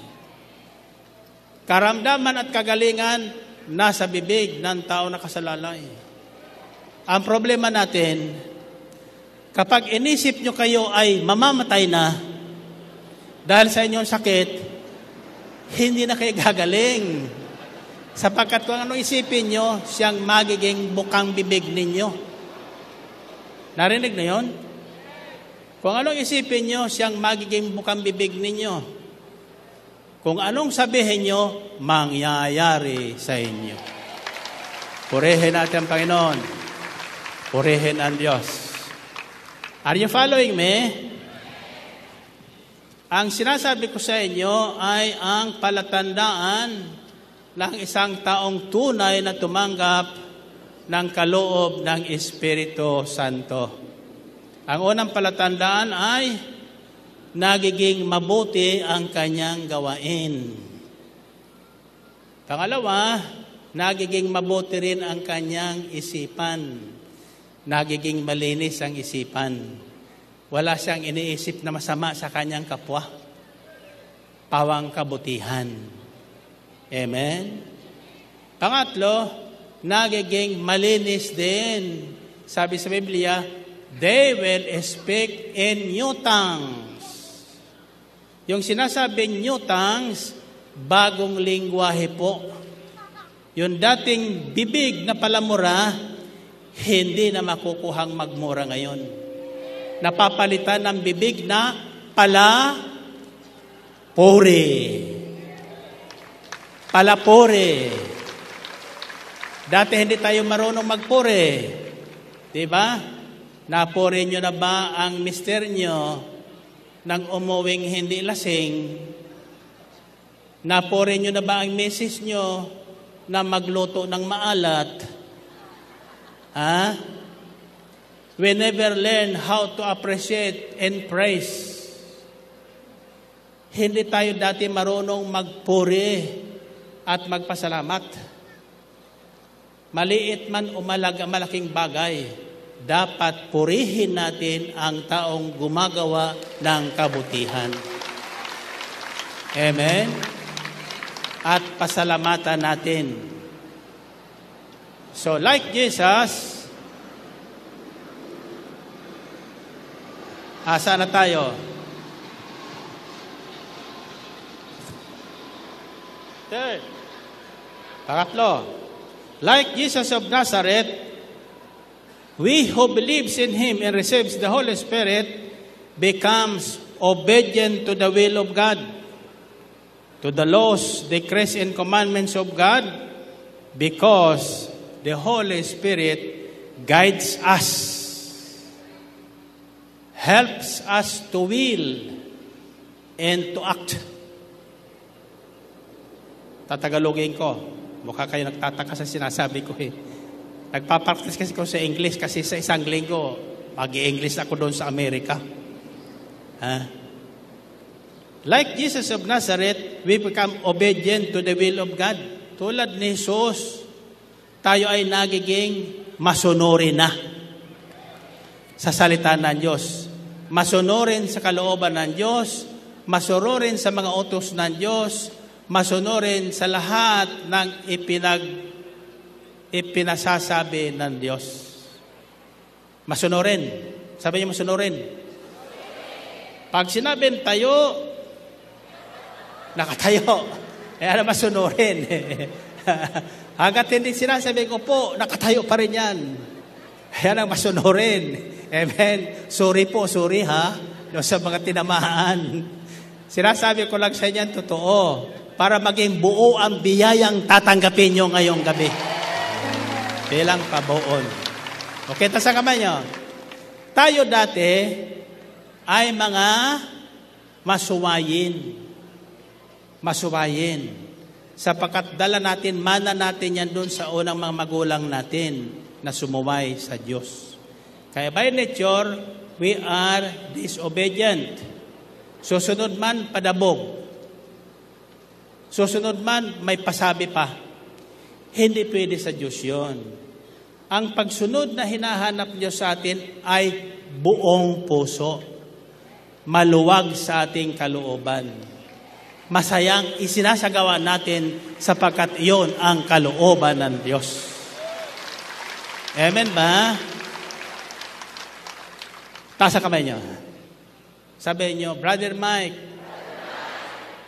Karamdaman at kagalingan nasa bibig ng tao na kasalalay. Ang problema natin, kapag inisip nyo kayo ay mamamatay na dahil sa inyong sakit, hindi na kayo gagaling. Sapagkat kung ano isipin nyo, siyang magiging bukang bibig ninyo. Narinig na yon? Kung anong isipin nyo, siyang magiging bukang bibig ninyo. Kung anong sabihin nyo, mangyayari sa inyo. Purihin natin ang Panginoon. Purihin ang Diyos. Are you following me? Ang sinasabi ko sa inyo ay ang palatandaan ng isang taong tunay na tumanggap ng kaloob ng Espiritu Santo. Ang unang palatandaan ay nagiging mabuti ang kanyang gawain. Pangalawa, nagiging mabuti rin ang kanyang isipan. Nagiging malinis ang isipan. Wala siyang iniisip na masama sa kanyang kapwa. Pawang kabutihan. Amen? Pangatlo, nagiging malinis din. Sabi sa Biblia, they will speak in new tongues. Yung sinasabing new tongues, bagong lingwahe po. Yung dating bibig na palamura, hindi na makukuhang magmura ngayon. Napapalitan ng bibig na palapuri. Palapuri. Dati hindi tayo marunong magpuri. Diba? Napuri nyo na ba ang mister nyo nang umuwing hindi lasing? Napuri nyo na ba ang misis nyo na magluto ng maalat? We never learn how to appreciate and praise. Hindi tayo dati marunong magpuri at magpasalamat. Maliit man o malaking bagay, dapat purihin natin ang taong gumagawa ng kabutihan. Amen? At pasalamatan natin. So like Jesus, asa na tayo? Third. Pangatlo, like Jesus of Nazareth, we who believes in Him and receives the Holy Spirit becomes obedient to the will of God, to the laws, decrees, and commandments of God, because the Holy Spirit guides us, helps us to will and to act. Tatagalogin ko. Mukha kayo nagtataka sa sinasabi ko eh. Nagpapractice kasi ko sa English kasi sa isang linggo, mag-i-English ako doon sa Amerika. Like Jesus of Nazareth, we become obedient to the will of God. Tulad ni Jesus, tayo ay nagiging masunurin na sa salita ng Diyos. Masunurin sa kalooban ng Diyos, masunurin sa mga utos ng Diyos, masunurin sa lahat ng ipinasasabi ng Diyos. Masunurin. Sabi niyo masunurin. Pag sinabing tayo, nakatayo. Ano masunurin? Hanggat hindi sinasabi ko po, nakatayo pa rin yan. Yan ang masunurin. Amen. Sorry po, sorry ha. No, sa mga tinamaan. Sinasabi ko lang sa inyo, totoo. Para maging buo ang biyayang tatanggapin nyo ngayong gabi. Bilang pabuon. Okay, taas ang kamay nyo. Tayo dati ay mga masuwayin. Masuwayin. Sapagkat dala natin, mana natin yan doon sa unang mga magulang natin na sumuway sa Diyos. Kaya by nature, we are disobedient. Susunod man, padabog. Susunod man, may pasabi pa. Hindi pwede sa Diyos yun. Ang pagsunod na hinahanap Diyos sa atin ay buong puso. Maluwag sa ating kalooban. Masayang isinasagawa natin sapagkat iyon ang kalooban ng Diyos. Amen ba? Taas ang kamay niyo. Sabi niyo, Brother Mike,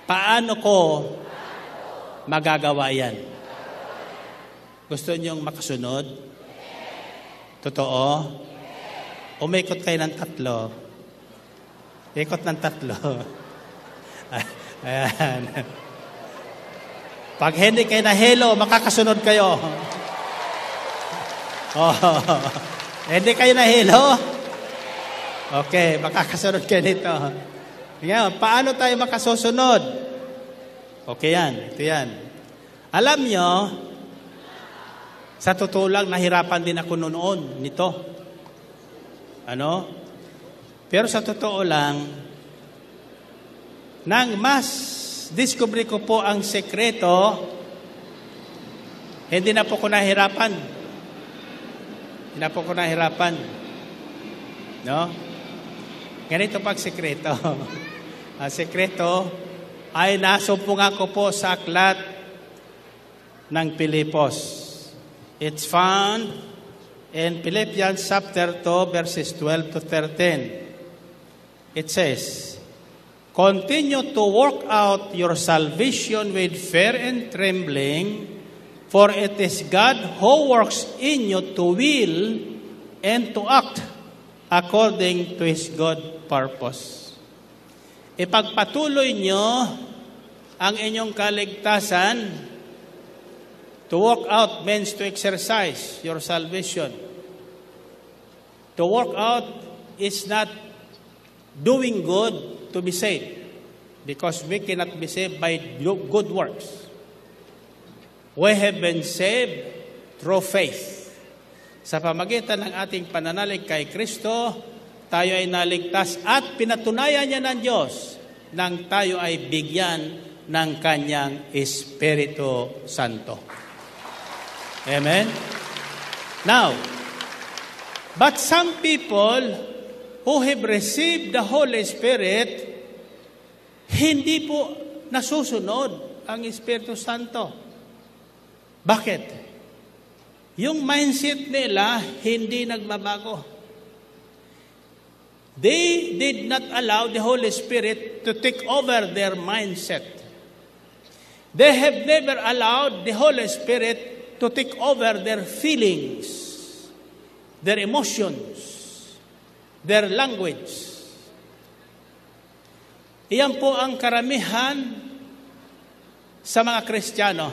paano ko magagawa yan? Gusto niyong makasunod? Totoo? Umikot kayo ng 3. Ikot ng 3. Ayan. Pag hindi kayo nahilo, makakasunod kayo. Oh, hindi kayo nahilo? Okay, makakasunod kayo dito. Ngayon, paano tayo makasusunod? Okay yan, ito yan. Alam nyo, sa totoo lang, nahirapan din ako noon nito. Ano? Pero sa totoo lang, nang mas discovery ko po ang sekreto, hindi na po ko nahirapan. Hindi na po ko nahirapan. No? Ganito pag sekreto. Ang sekreto ay nasumpungan ko po sa aklat ng Pilipos. It's found in Philippians chapter 2 verses 12 to 13. It says, continue to work out your salvation with fear and trembling, for it is God who works in you to will and to act according to His good purpose. Ipagpatuloy nyo ang inyong kaligtasan. To work out means to exercise your salvation. To work out is not doing good to be saved, because we cannot be saved by good works. We have been saved through faith. Sa pamagitan ng ating pananalig kay Kristo, tayo ay naligtas at pinatunayan niya ng Diyos nang tayo ay bigyan ng Kanyang Espiritu Santo. Amen? Now, but some people who have received the Holy Spirit, hindi po nasusunod ang Espiritu Santo. Bakit? Yung mindset nila hindi nagbabago. They did not allow the Holy Spirit to take over their mindset. They have never allowed the Holy Spirit to take over their feelings, their emotions, their language. Iyan po ang karamihan sa mga Kristiyano.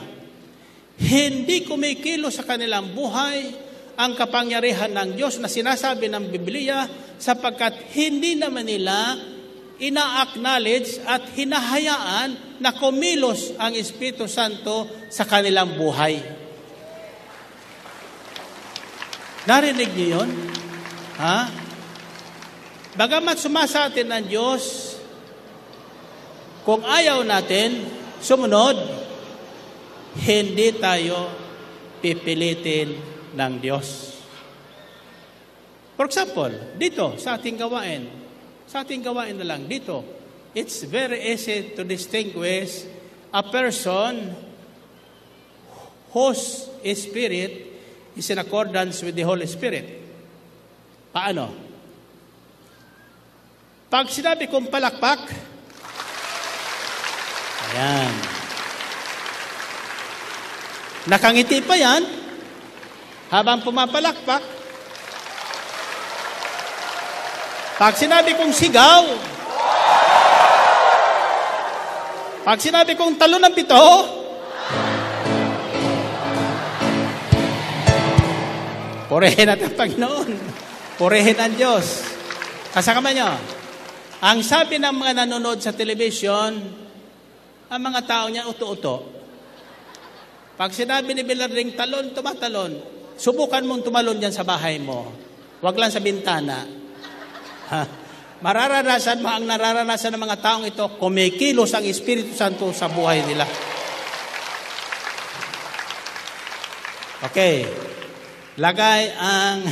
Hindi kumikilo sa kanilang buhay ang kapangyarihan ng Diyos na sinasabi ng Biblia sapagkat hindi naman nila ina-acknowledge at hinahayaan na kumilos ang Espiritu Santo sa kanilang buhay. Narinig niyo yun? Ha? Bagamat sumasa atin ng Diyos, kung ayaw natin sumunod, hindi tayo pipilitin ng Diyos. For example, dito sa ating gawain, na lang dito, it's very easy to distinguish a person whose spirit is in accordance with the Holy Spirit. Paano? Pag sinabi kong palakpak, ayan. Nakangiti pa yan habang pumapalakpak. Pag sinabi kong sigaw, pag sinabi kong talon ng pito, purihin natin ang Panginoon. Purihin ang Diyos. Kasama nyo, ang sabi ng mga nanonood sa television, ang mga tao niyan uto-uto. Pag sinabi ni Bilarding talon, tumatalon. Subukan mong tumalon dyan sa bahay mo. Huwag lang sa bintana. Mararanasan mo ang nararanasan ng mga taong ito, kumikilos ang Espiritu Santo sa buhay nila. Okay. Lagay ang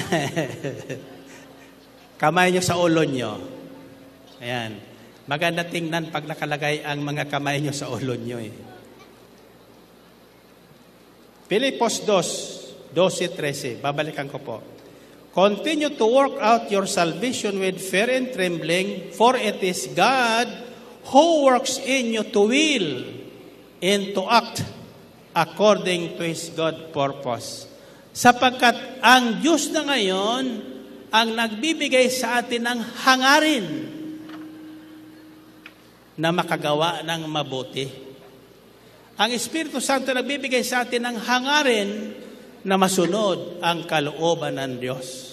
kamay nyo sa ulo nyo. Ayan. Maganda tingnan pag nakalagay ang mga kamay nyo sa ulo nyo. Filipos 2:12-13. Babalikan ko po. Continue to work out your salvation with fear and trembling, for it is God who works in you to will and to act according to His God purpose. Sapagkat ang Diyos na ngayon ang nagbibigay sa atin ng hangarin na makagawa ng mabuti. Ang Espiritu Santo nagbibigay sa atin ng hangarin na masunod ang kalooban ng Diyos.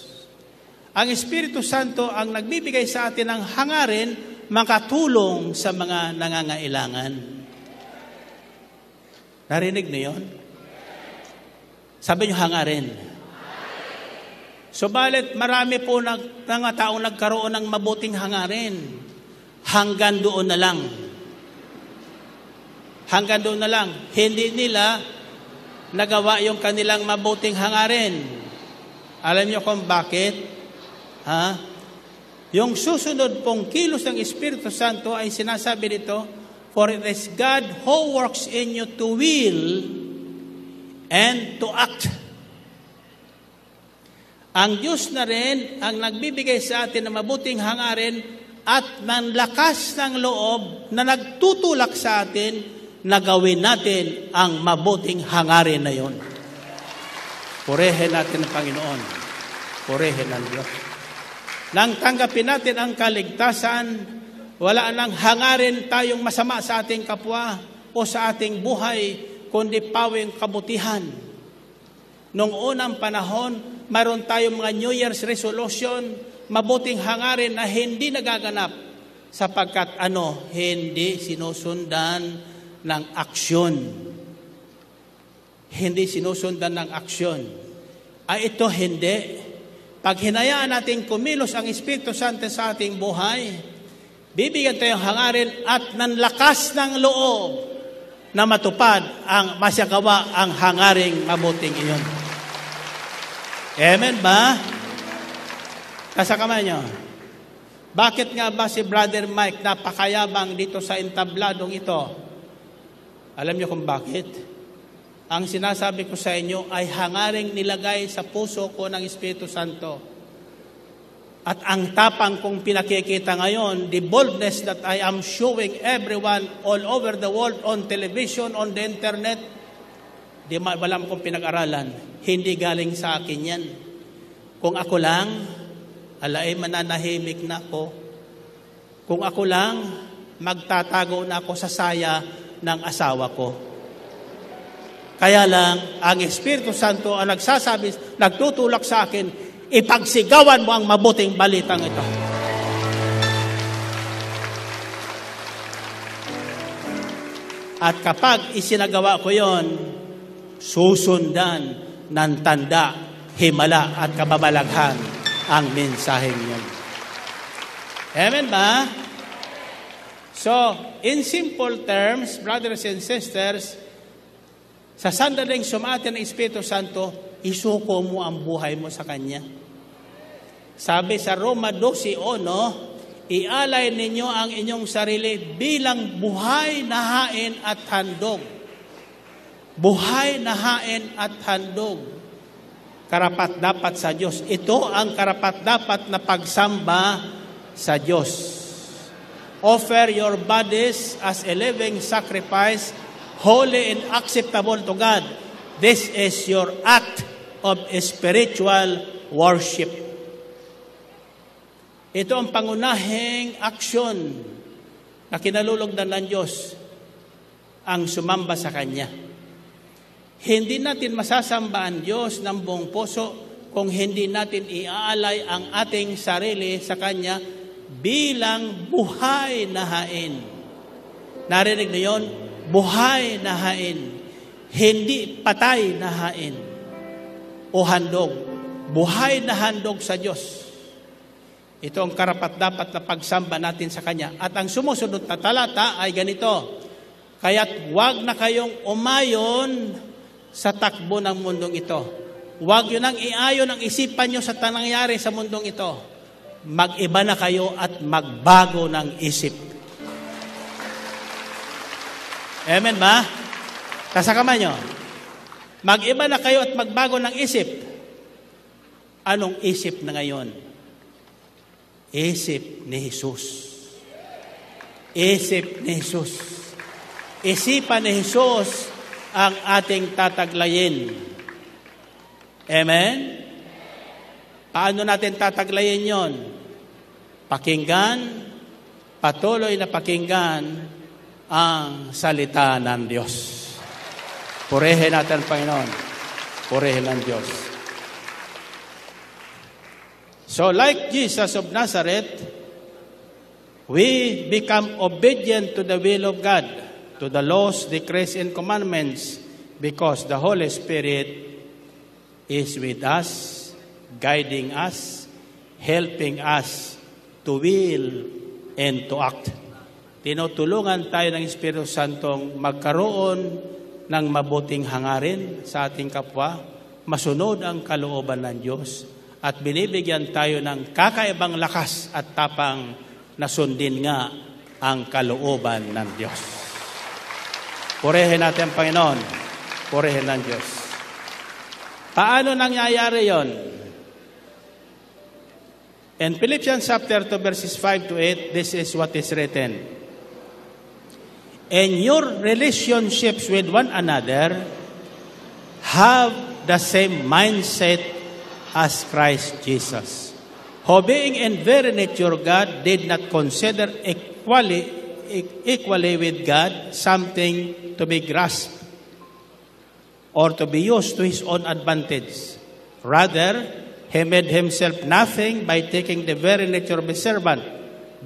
Ang Espiritu Santo ang nagbibigay sa atin ng hangarin makatulong sa mga nangangailangan. Narinig niyo yun? Sabi niyo hangarin. Subalit marami po mga taong nagkaroon ng mabuting hangarin. Hanggang doon na lang. Hanggang doon na lang. Hindi nila nagawa yung kanilang mabuting hangarin. Alam niyo kung bakit? Yung susunod pong kilos ng Espiritu Santo ay sinasabi dito, for it is God who works in you to will and to act. Ang Diyos na rin ang nagbibigay sa atin ng mabuting hangarin at manlakas ng loob na nagtutulak sa atin na gawin natin ang mabuting hangarin na yon. Purihin natin ang Panginoon. Purihin ang Diyos. Nang tanggapin natin ang kaligtasan, wala nang hangarin tayong masama sa ating kapwa o sa ating buhay, kundi pawing kabutihan. Noong unang panahon, mayroon tayong mga New Year's resolution, mabuting hangarin na hindi nagaganap sapagkat hindi sinusundan ng aksyon. Hindi sinusundan ng aksyon. Ito hindi. Pag hinayaan natin kumilos ang Espiritu Santo sa ating buhay, bibigyan tayong hangarin at nanlakas ng loob na matupad ang masyagawa ang hangaring mabuting iyon. Amen ba? Kasakamay nyo. Bakit nga ba si Brother Mike napakayabang dito sa entabladong ito? Alam niyo kung bakit? Ang sinasabi ko sa inyo ay hangaring nilagay sa puso ko ng Espiritu Santo. At ang tapang kong pinakikita ngayon, the boldness that I am showing everyone all over the world, on television, on the internet, di mabalam kong pinag-aralan, hindi galing sa akin yan. Kung ako lang, alay mananahimik na ako. Kung ako lang, magtatago na ako sa saya ng asawa ko. Kaya lang, ang Espiritu Santo ang nagsasabi, nagtutulak sa akin, ipagsigawan mo ang mabuting balitang ito. At kapag isinagawa ko yon, susundan ng tanda, himala at kababalaghan ang mensaheng yun. Amen ba? So, in simple terms, brothers and sisters, sa sandaling sumati ng Espiritu Santo, isuko mo ang buhay mo sa Kanya. Sabi sa Roma 12:1, ialay ninyo ang inyong sarili bilang buhay na hain at handog. Buhay na hain at handog. Karapat-dapat sa Diyos. Ito ang karapat-dapat na pagsamba sa Diyos. Offer your bodies as a living sacrifice, holy and acceptable to God. This is your act of spiritual worship. Ito ang pangunahing aksyon na kinalulugdan ng Diyos, ang sumamba sa Kanya. Hindi natin masasamba ang Diyos ng buong puso kung hindi natin iaalay ang ating sarili sa Kanya bilang buhay na hain. Narinig niyo yun? Buhay na hain. Hindi patay na hain o handog. Buhay na handog sa Diyos. Ito ang karapat-dapat na pagsamba natin sa Kanya. At ang sumusunod na talata ay ganito, kaya't huwag na kayong umayon sa takbo ng mundong ito. Huwag yun ang iayon ang isipan nyo sa nangyari sa mundong ito. Mag-iba na kayo at magbago ng isip. Amen ba? Kasama nyo. Mag-iba na kayo at magbago ng isip. Anong isip na ngayon? Isip ni Jesus. Isip ni Jesus. Isipan ni Jesus ang ating tataglayin. Amen? Paano natin tataglayin yon? Pakinggan, patuloy na pakinggan ang salita ng Diyos. Purihin natin, Panginoon. Purihin ng Diyos. So like Jesus of Nazareth, we become obedient to the will of God, to the laws, decrees, and commandments, because the Holy Spirit is with us, guiding us, helping us to will and to act. Tinutulungan tayo ng Espiritu Santong magkaroon ng mabuting hangarin sa ating kapwa, masunod ang kalooban ng Diyos, at binibigyan tayo ng kakaibang lakas at tapang na sundin nga ang kalooban ng Diyos. Purihin natin ang Panginoon. Purihin ng Diyos. Paano nangyayari yon? In Philippians chapter 2 verses 5 to 8, this is what is written. In your relationships with one another, have the same mindset as Christ Jesus, who being in very nature God, did not consider equally with God something to be grasped or to be used to his own advantage. Rather, he made himself nothing by taking the very nature of a servant,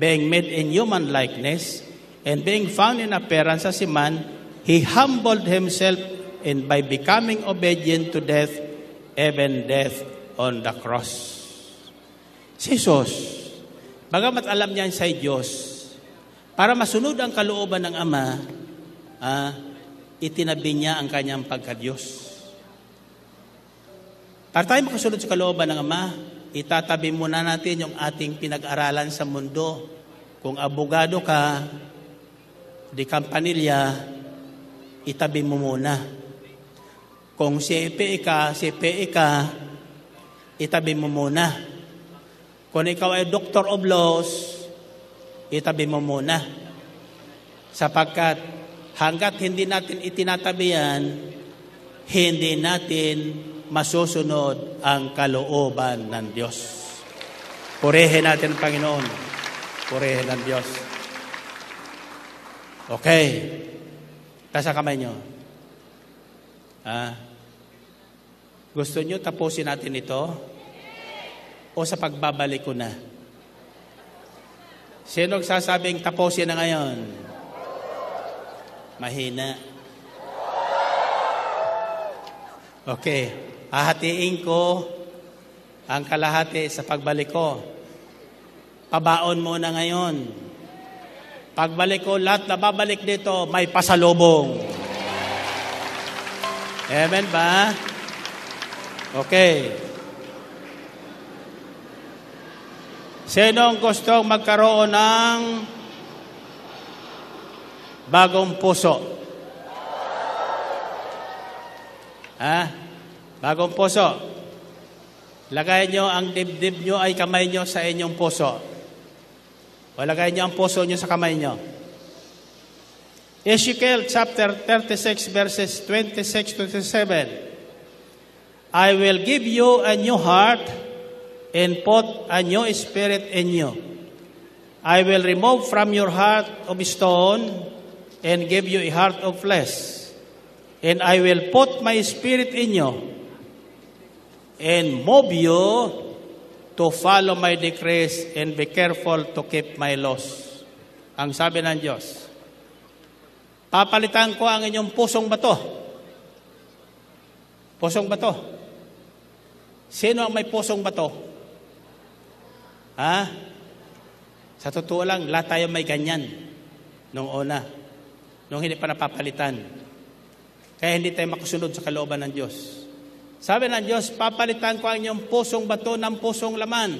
being made in human likeness, and being found in appearance as a man, he humbled himself, and by becoming obedient to death, even death on the cross. Si Jesus, bagamat alam niya sa Diyos, para masunod ang kalooban ng Ama, itinabi niya ang kanyang pagka-Diyos. Para tayo makasunod sa kalooban ng Ama, itatabi muna natin yung ating pinag-aralan sa mundo. Kung abogado ka, di kampanilya, itabi mo muna. Kung CPE ka, itabi mo muna. Kung ikaw ay Doctor of Laws, itabi mo muna. Sapagkat hanggat hindi natin itinatabi yan, hindi natin masusunod ang kalooban ng Diyos. Purihin natin ang Panginoon. Purihin ng Diyos. Okay. Tasa kamay nyo. Gusto nyo tapusin natin ito? O sa pagbabalik ko na? Sino sasabing tapusin na ngayon? Mahina. Okay. Hahatiin ko ang kalahati sa pagbalik ko. Pabaon muna ngayon. Pagbalik ko, lahat na babalik dito, may pasalubong. Amen ba? Okay. Sinong gustong magkaroon ng bagong puso? Bagong puso. Lagay nyo ang dibdib nyo ay kamay nyo sa inyong puso. O lagay nyo ang puso nyo sa kamay nyo. Ezekiel chapter 36 verses 26-27. I will give you a new heart and put a new spirit in you. I will remove from your heart of stone and give you a heart of flesh. And I will put my spirit in you and move you to follow my decrees and be careful to keep my laws. Ang sabi ng Diyos, papalitan ko ang inyong pusong bato. Pusong bato. Sino ang may pusong bato? Sa totoo lang, lahat tayo may ganyan nung una. Nung hindi pa napapalitan. Kaya hindi tayo makasunod sa kalooban ng Diyos. Sabi ng Diyos, papalitan ko ang inyong pusong bato ng pusong laman.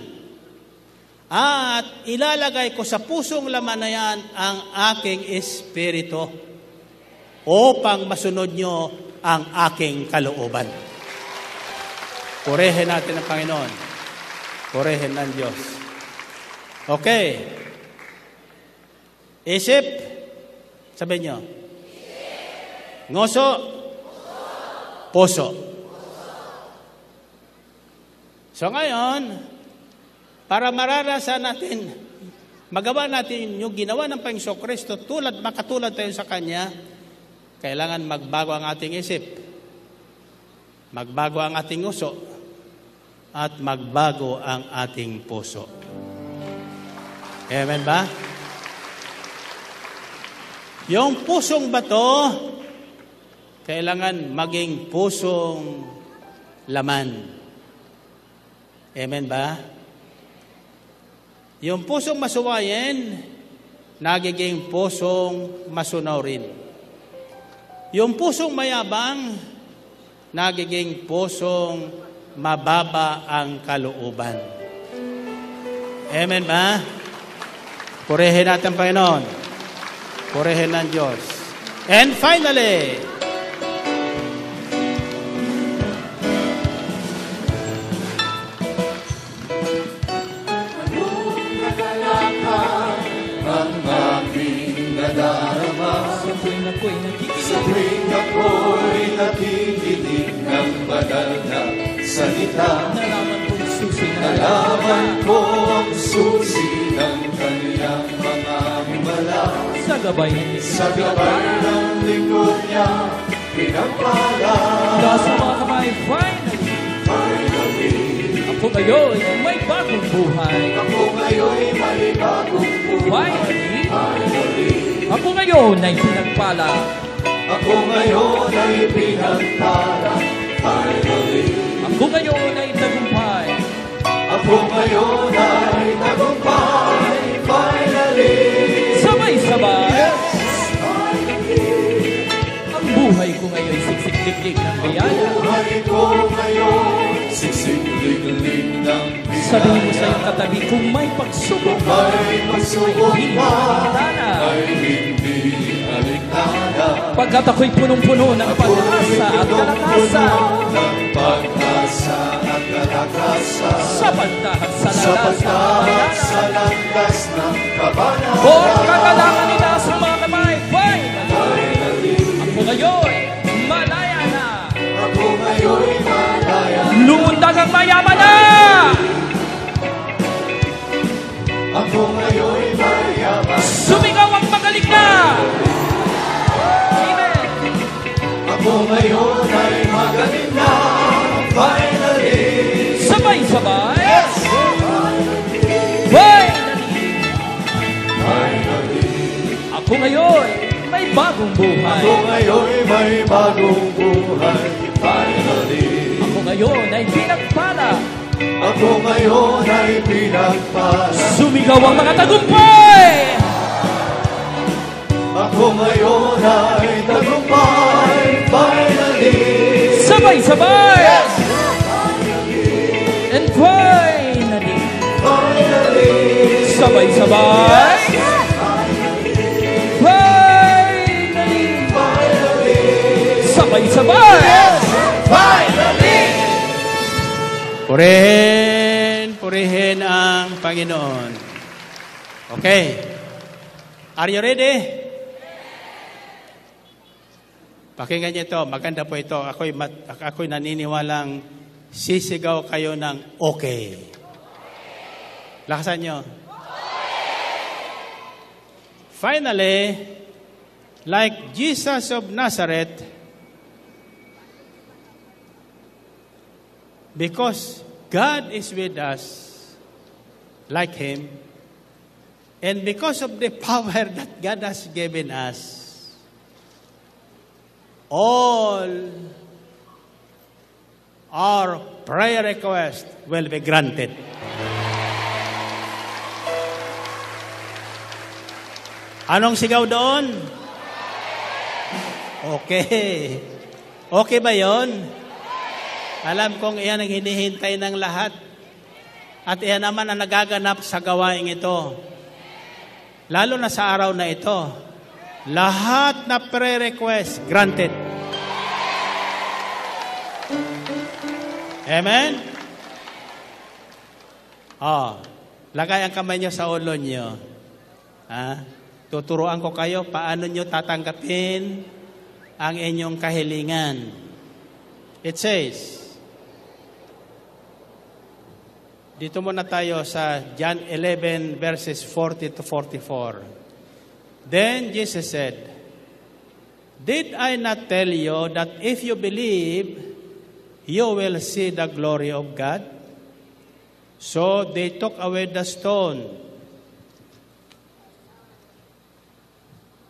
At ilalagay ko sa pusong laman na yan ang aking espiritu upang masunod nyo ang aking kalooban. Purihin natin ang Panginoon. Purihin ng Diyos. Okay. Isip. Sabi nyo. Ngoso. Puso. So ngayon, para maranasan natin, magawa natin yung ginawa ng Panginoong Kristo, makatulad tayo sa Kanya, kailangan magbago ang ating isip, magbago ang ating nguso, at magbago ang ating puso. Amen ba? Yung pusong bato, kailangan maging pusong laman. Amen ba? Yung pusong masuwayin, nagiging pusong masunaw rin. Yung pusong mayabang, nagiging pusong mababa ang kalooban. Amen ba? Purihin natin, Panginoon. Purihin ng Diyos. And finally, sa tuwing ako'y nakikinig ng banal na salita, nalaman ko ang susi ng kaniyang mga himala. Sa gabay ng lingkod niya, pinagpala. Sa mga kamay, finally, ako ngayon may bagong buhay. Ako ngayon may bagong buhay. Finally, ako ngayon ay pinagpala. Ako ngayon ay pinagpala. Finally, ako ngayon ay tagumpay. ako ngayon ay tagumpay. Finally, Sabay-sabay, yes, finally, ang buhay ko ngayon siksik-liklik ng biyaya. buhay ko ngayon siksik-liklik ng biyaya. Sabihin mo sa iyong katabi, kung may pagsubok May pagsubok hindi pa, alikana. ay hindi alikana. Pagkat ako'y punong-puno ng pag-asa at kalakasan. Ng pag-asa pag-asa at kalakasan sa pantahan sa sa lalas ng pagtahat sa kabanalan. landas ng kabanalan. O ang kagalangan nila sa mga kamay, finally, ako ngayon, malaya na. Ako ngayon'y malaya. Lumundag ang mayaman na. Ako ngayon'y mayaman. Sumigaw ang magaling na. Amen. Ako ngayon ay magaling na. Finally. Sabay-sabay. Yes! Finally. Ako ngayon, may bagong buhay. Ako ngayon may bagong buhay. Finally. Ako ngayon ay pinagpala. Ako ngayon ay pinagpala. Sumigaw ang mga tagumpay. Ako ngayon ay tagumpay. Finally. Sabay-sabay. Yes! And finally. Finally. Sabay-sabay. Finally. Finally. Sabay-sabay. Finally. Purihin ang Panginoon. Okay. Are you ready? Pakinggan niyo ito. Maganda po ito. Ako'y naniniwalang sisigaw kayo ng okay. Lakasan niyo. Finally, like Jesus of Nazareth, because God is with us, like Him, and because of the power that God has given us, all our prayer requests will be granted. Anong sigaw doon? Okay. Okay ba yon? Alam kong iyan ang hinihintay ng lahat. At iyan naman ang nagaganap sa gawaing ito. Lalo na sa araw na ito. Lahat na prayer request granted. Amen? Lagay ang kamay niyo sa ulo niyo. Tuturuan ko kayo paano niyo tatanggapin ang inyong kahilingan. It says, dito muna tayo sa John 11 verses 40 to 44. Then Jesus said, "Did I not tell you that if you believe, you will see the glory of God?" So they took away the stone.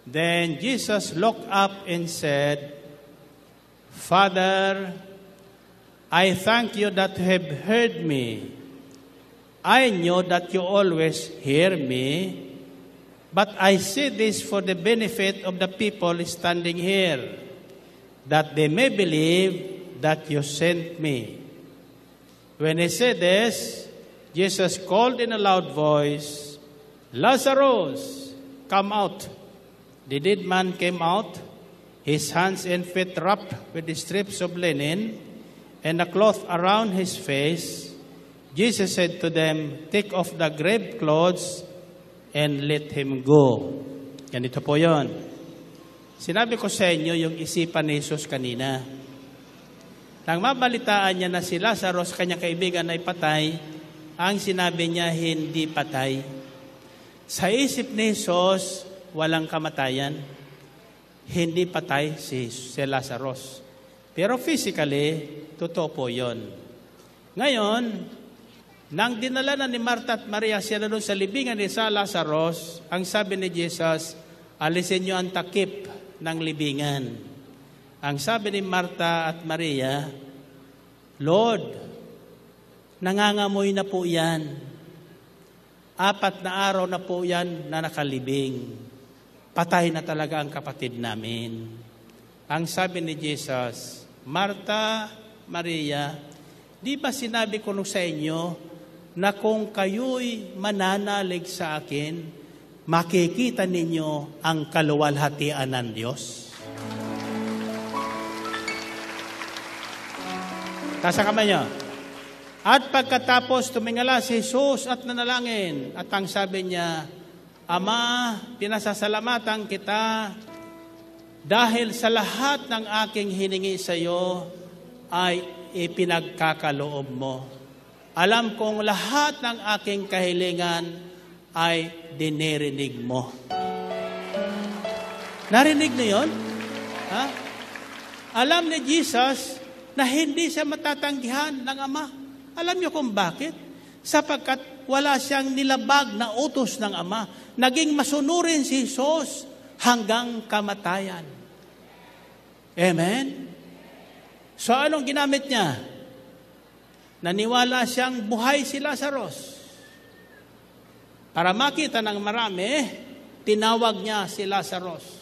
Then Jesus looked up and said, "Father, I thank you that you have heard me. I know that you always hear me, but I say this for the benefit of the people standing here, that they may believe that you sent me." When he said this, Jesus called in a loud voice, "Lazarus, come out." The dead man came out, his hands and feet wrapped with the strips of linen, and a cloth around his face. Jesus said to them, "Take off the grave clothes and let him go." Ganito po yon. Sinabi ko sa inyo yung isipan ni Jesus kanina. Nang mabalitaan niya na si Lazarus, kanyang kaibigan, ay patay, ang sinabi niya, hindi patay. Sa isip ni Jesus, walang kamatayan. Hindi patay si Lazarus. Pero physically, totoo po yun. Ngayon, nang dinala na ni Martha at Maria sila doon sa libingan ni Lazarus, ang sabi ni Jesus, alisin niyo ang takip ng libingan. Ang sabi ni Martha at Maria, Lord, nangangamoy na po yan. 4 na araw na po yan na nakalibing. Patay na talaga ang kapatid namin. Ang sabi ni Jesus, Martha, Maria, di ba sinabi ko sa inyo na kung kayo'y mananalig sa akin, makikita ninyo ang kaluwalhatian ng Diyos? Taas ang kamay niyo. At pagkatapos tumingala si Jesus at nanalangin. At ang sabi niya, Ama, pinasasalamatan kita dahil sa lahat ng aking hiningi sa iyo ay ipinagkakaloob mo. Alam kong lahat ng aking kahilingan ay dinirinig mo. Narinig niyo yun? Ha? Alam ni Jesus na hindi siya matatanggihan ng Ama. Alam niyo kung bakit? Sapagkat wala siyang nilabag na utos ng Ama. Naging masunurin si Jesus hanggang kamatayan. Amen? So anong ginamit niya? Naniwala siyang buhay si Lazarus. Para makita ng marami, tinawag niya si Lazarus.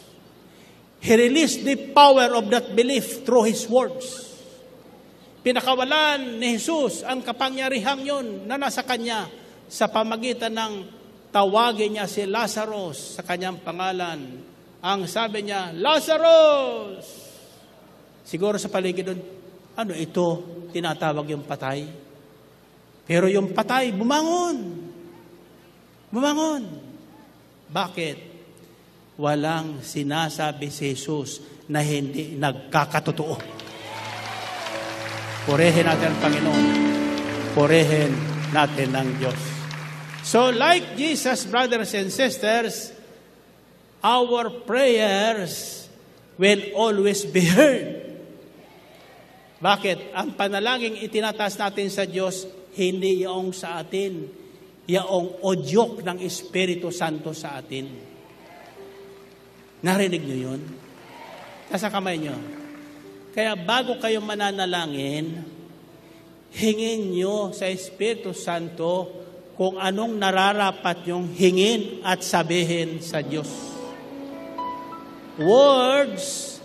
He released the power of that belief through His words. Pinakawalan ni Jesus ang kapangyarihang yun na nasa Kanya sa pamagitan ng tawagin niya si Lazarus sa Kanyang pangalan. Ang sabi niya, Lazarus! Siguro sa paligid doon, ano ito? Tinatawag yung patay. Pero yung patay, bumangon. Bumangon. Bakit? Walang sinasabi si Jesus na hindi nagkakatotoo. Purihin natin ang Panginoon. Purihin natin ang Diyos. So like Jesus, brothers and sisters, our prayers will always be heard. Bakit? Ang panalangin itinataas natin sa Diyos, hindi yaong sa atin, yaong odyok ng Espiritu Santo sa atin. Narinig niyo yun? Nasa kamay niyo. Kaya bago kayo mananalangin, hingin niyo sa Espiritu Santo kung anong nararapat niyong hingin at sabihin sa Diyos. Words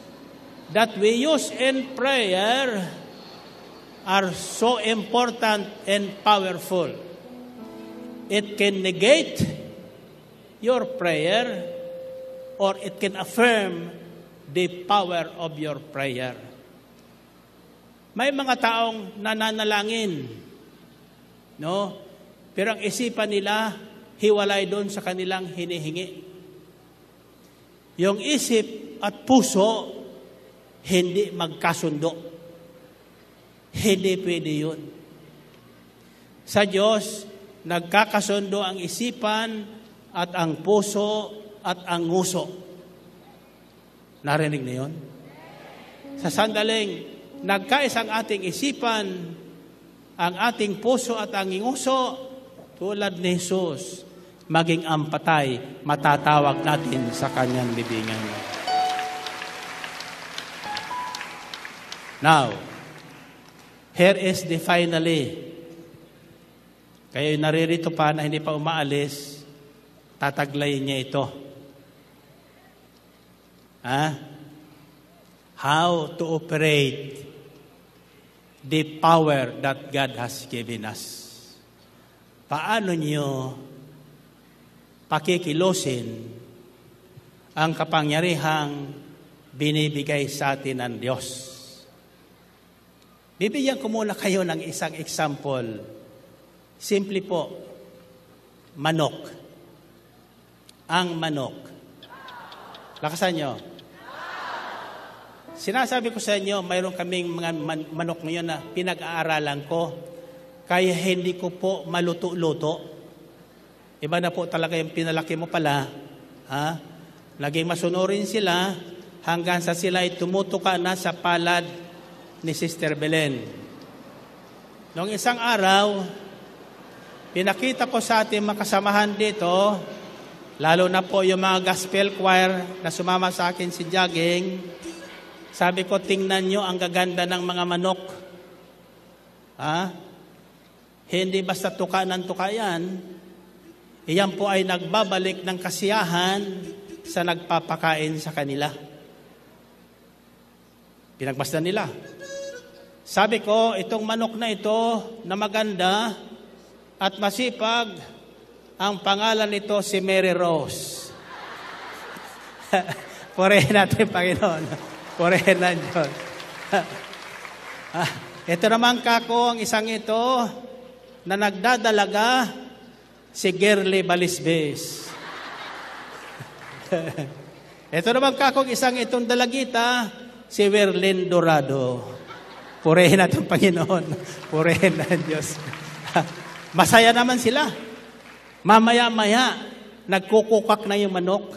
that we use in prayer are so important and powerful. It can negate your prayer or it can affirm the power of your prayer. May mga taong nananalangin, no? Pero ang isipan nila, hiwalay doon sa kanilang hinihingi. Yung isip at puso, hindi magkasundo. Hindi pwede yun. Sa Diyos, nagkakasundo ang isipan at ang puso at ang nguso. Narinig na yun? Sa sandaling, nagkaisang ating isipan, ang ating puso at ang nguso, tulad ni Jesus, maging ang patay, matatawag natin sa kanyang libingan. Now, here is the finally. Kayo naririto pa na hindi pa umaalis, tataglayin niya ito. How to operate the power that God has given us. Paano niyo pakikilusin ang kapangyarihang binibigay sa atin ng Diyos? Bibigyan ko muna kayo ng isang example. Simple po, manok. Ang manok. Lakasan nyo. Sinasabi ko sa inyo, mayroon kaming mga manok ngayon na pinag-aaralan ko, kaya hindi ko po maluto-luto. Iba na po talaga yung pinalaki mo pala. Laging masunurin sila hanggang sa sila ay tumutuka na sa palad ni Sister Belen. Noong isang araw, pinakita ko sa ating makasamahan dito, lalo na po yung mga gospel choir na sumama sa akin si Jogging, sabi ko, tingnan nyo ang gaganda ng mga manok. Hindi basta tuka ng tuka yan. Iyan po ay nagbabalik ng kasiyahan sa nagpapakain sa kanila. Pinagbasdan nila. Sabi ko, itong manok na ito na maganda at masipag, ang pangalan nito si Mary Rose. Purihin natin, Panginoon. Purihin na Diyos. Ito naman kako ang isang ito na nagdadalaga, si Gerly Balisbes. Ito naman kako ang isang itong dalagita, si Werlin Dorado. Purihin natin Panginoon. Purihin na Diyos. Masaya naman sila. Mamaya-maya, nagkukukak na yung manok.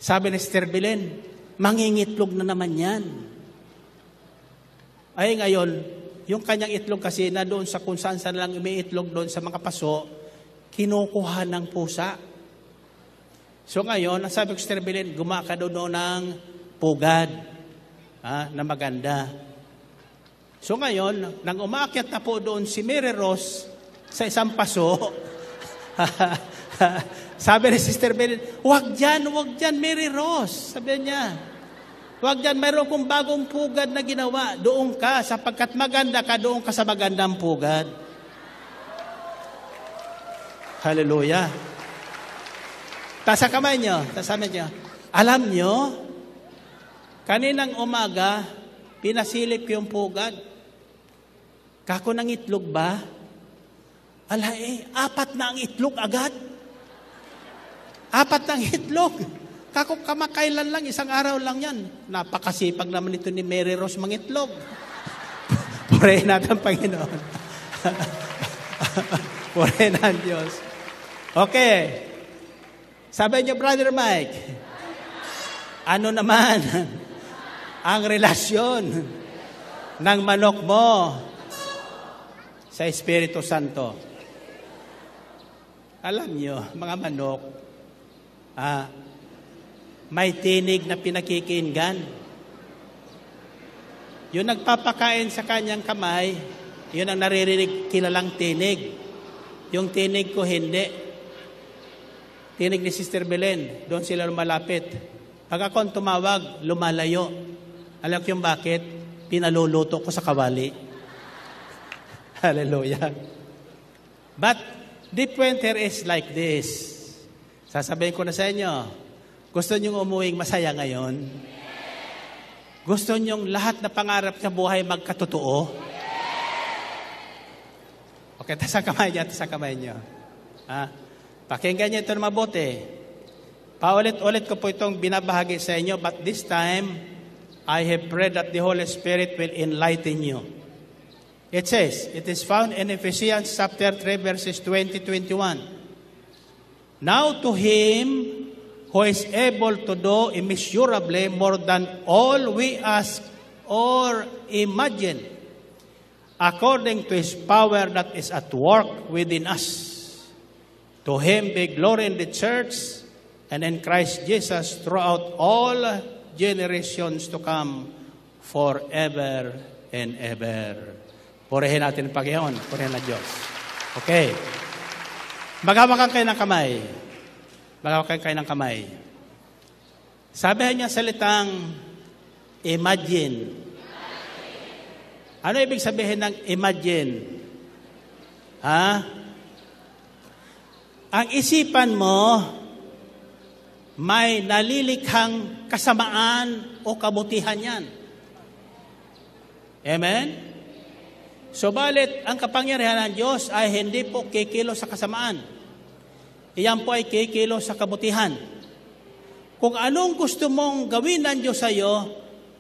Sabi ni Sister Belen, mangingitlog na naman yan. Ay ngayon, yung kanyang itlog kasi na doon sa kung saan lang umiitlog doon sa mga paso, kinukuha ng pusa. So ngayon, sabi ko Sister Belen, gumaka doon ng pugad na maganda. So ngayon, nang umakyat na po doon si Mary Rose sa isang paso, sabi ni Sister Belen, wag dyan, Mary Rose. Sabi niya, wag dyan, mayroon kong bagong pugad na ginawa. Doon ka, sapagkat maganda ka, doon ka sa magandang pugad. Hallelujah. Tasa kamay nyo. Alam nyo, kaninang umaga, pinasilip yung pugad. Kako ng itlog ba? Ala 4 na ang itlog agad. 4 na ang itlog. Kako kamakailan lang, isang araw lang yan. Napakasipag naman ito ni Mary Rose mangitlog. Purihin natin Panginoon. Purihin ang Diyos. Okay. Sabi niyo, Brother Mike, ano naman ang relasyon ng manok mo sa Espiritu Santo? Alam niyo, mga manok, may tinig na pinakikiinggan. Yung nagpapakain sa kanyang kamay, yun ang naririnig kilalang tinig. Yung tinig ko hindi. Tinig ni Sister Belen, doon sila lumalapit. Pag ako tumawag, lumalayo. Alam ko yung bakit? Pinaluluto ko sa kawali. Hallelujah. But deep winter is like this. Sasabihin ko na sa inyo, gusto niyong umuwing masaya ngayon? Gusto niyong lahat na pangarap sa buhay magkatotoo? Okay, tas ang kamay niyo. Pakinggan niyo ito na mabuti. Paulit-ulit ko po itong binabahagi sa inyo, but this time, I have prayed that the Holy Spirit will enlighten you. It says, it is found in Ephesians chapter 3, verses 20-21. Now to Him who is able to do immeasurably more than all we ask or imagine, according to His power that is at work within us. To Him be glory in the church and in Christ Jesus throughout all generations to come, forever and ever. Purihin natin ang Panginoon. Purihin na Diyos. Okay. Magawakan kayo ng kamay. Magawakan kayo ng kamay. Sabi niya salitang imagine. Ano ibig sabihin ng imagine? Ang isipan mo may nalilikhang kasamaan o kabutihan yan. Amen? Subalit, ang kapangyarihan ng Diyos ay hindi po kikilo sa kasamaan. Iyan po ay kikilo sa kabutihan. Kung anong gusto mong gawin ng Diyos sa iyo,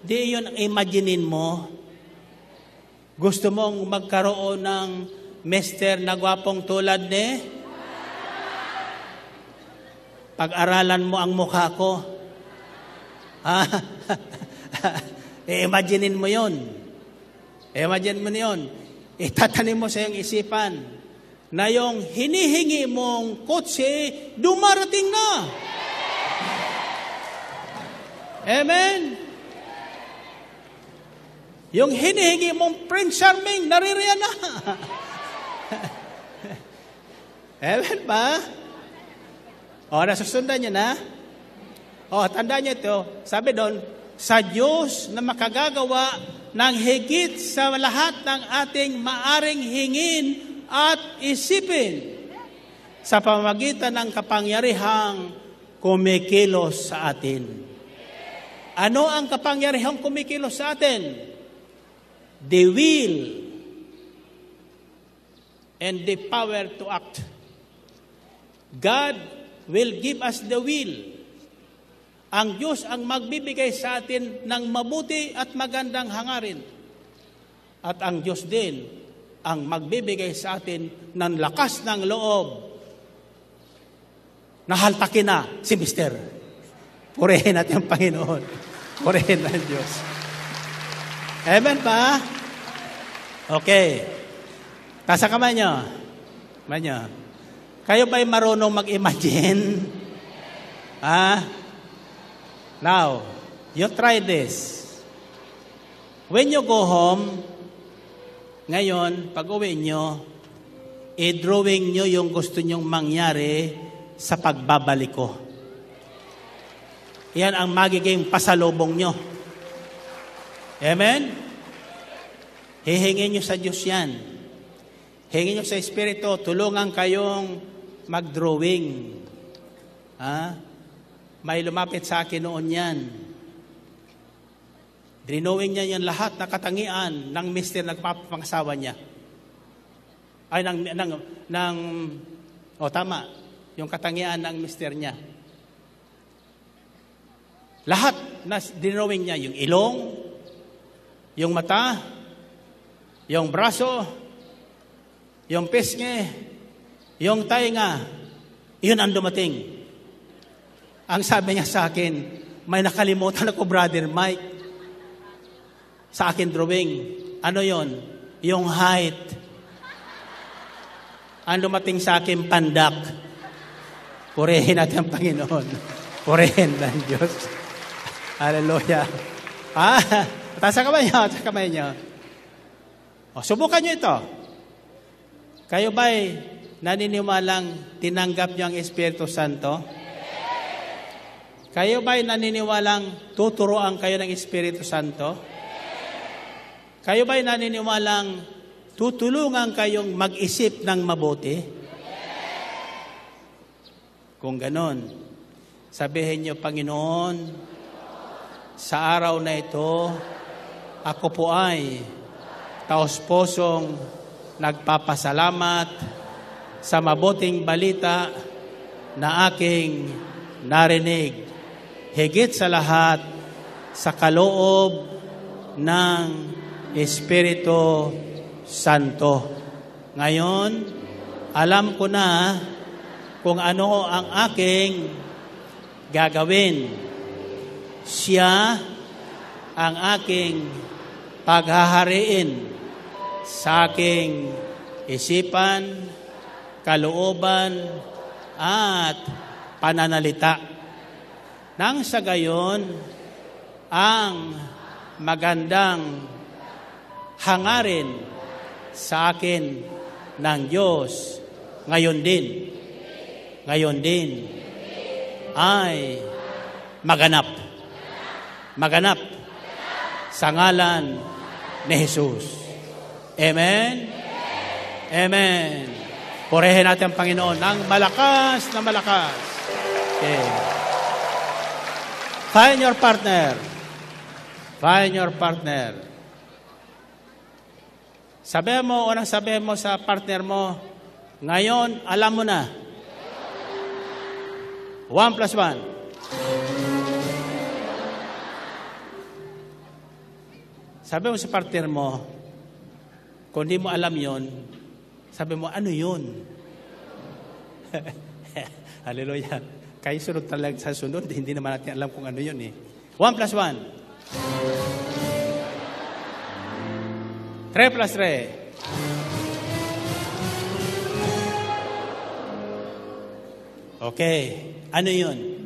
di yun ang imaginein mo. Gusto mong magkaroon ng mister na gwapong tulad ni? Pag-aralan mo ang mukha ko. Imaginein mo yun. Imagine mo yun. Itatanim mo sa iyong isipan na yung hinihingi mong kotse, dumarating na. Amen? Yung hinihingi mong Prince Charming, naririyan na. Amen ba? Nasusundan niyo na? Tandaan niyo ito. Sabi doon, sa Diyos na makagagawa ng higit sa lahat ng ating maaring hingin at isipin sa pamamagitan ng kapangyarihang kumikilos sa atin. Ano ang kapangyarihang kumikilos sa atin? the will and the power to act. God will give us the will. Ang Diyos ang magbibigay sa atin ng mabuti at magandang hangarin. At ang Diyos din ang magbibigay sa atin ng lakas ng loob na haltakin na si Mister. Purihin natin ang Panginoon. Purihin ang Diyos. Amen ba? Okay. Tasa kamay nyo. Kamay nyo. Kayo ba'y marunong mag-imagine? Now, you try this. When you go home, ngayon, pag uwi nyo, i-drawing nyo yung gusto nyong mangyari sa pagbabalik ko. Yan ang magiging pasalubong nyo. Amen? Hihingin nyo sa Diyos yan. Hingin nyo sa Espiritu, tulungan kayong mag-drawing. May lumapit sa akin noon yan. Drinowing niya yan lahat na katangian ng mister na pangasawa niya. Ay, tama. Yung katangian ng mister niya. Lahat na drinowing niya. Yung ilong, yung mata, yung braso, yung pisngi, yung tainga. Yun ang dumating. Ang sabi niya sa akin, may nakalimutan ako, Brother Mike, sa akin drawing. Ano yon? Yung height. Ang dumating sa akin, pandak. Purihin natin ang Panginoon. Purihin ng Diyos. Hallelujah. Taas sa kamay niyo, sa kamay niyo. Subukan niyo ito. Kayo ba'y naniniwalang tinanggap niyo ang Espiritu Santo? Kayo ba'y naniniwalang tuturuan kayo ng Espiritu Santo? Kayo ba'y naniniwalang tutulungan kayong mag-isip ng mabuti? Kung ganon, sabihin niyo, Panginoon, sa araw na ito, ako po ay taos-pusong nagpapasalamat sa mabuting balita na aking narinig. Higit sa lahat, sa kaloob ng Espiritu Santo. Ngayon, alam ko na kung ano ang aking gagawin. Siya ang aking paghahariin sa aking isipan, kalooban, at pananalita. Nang sa gayon, ang magandang hangarin sa akin ng Diyos ngayon din ay maganap sa ngalan ni Jesus. Amen? Amen. Purihin natin ang Panginoon ng malakas na malakas. Okay. Find your partner. Find your partner. Sabihin mo sa partner mo, ngayon, alam mo na. 1 plus 1. Sabi mo sa partner mo, kung di mo alam yon, sabi mo, ano yun? Hallelujah. Kayo sunod talaga sa sunod, hindi naman natin alam kung ano yun eh. 1 plus 1. 3 plus 3. Okay. Ano yun?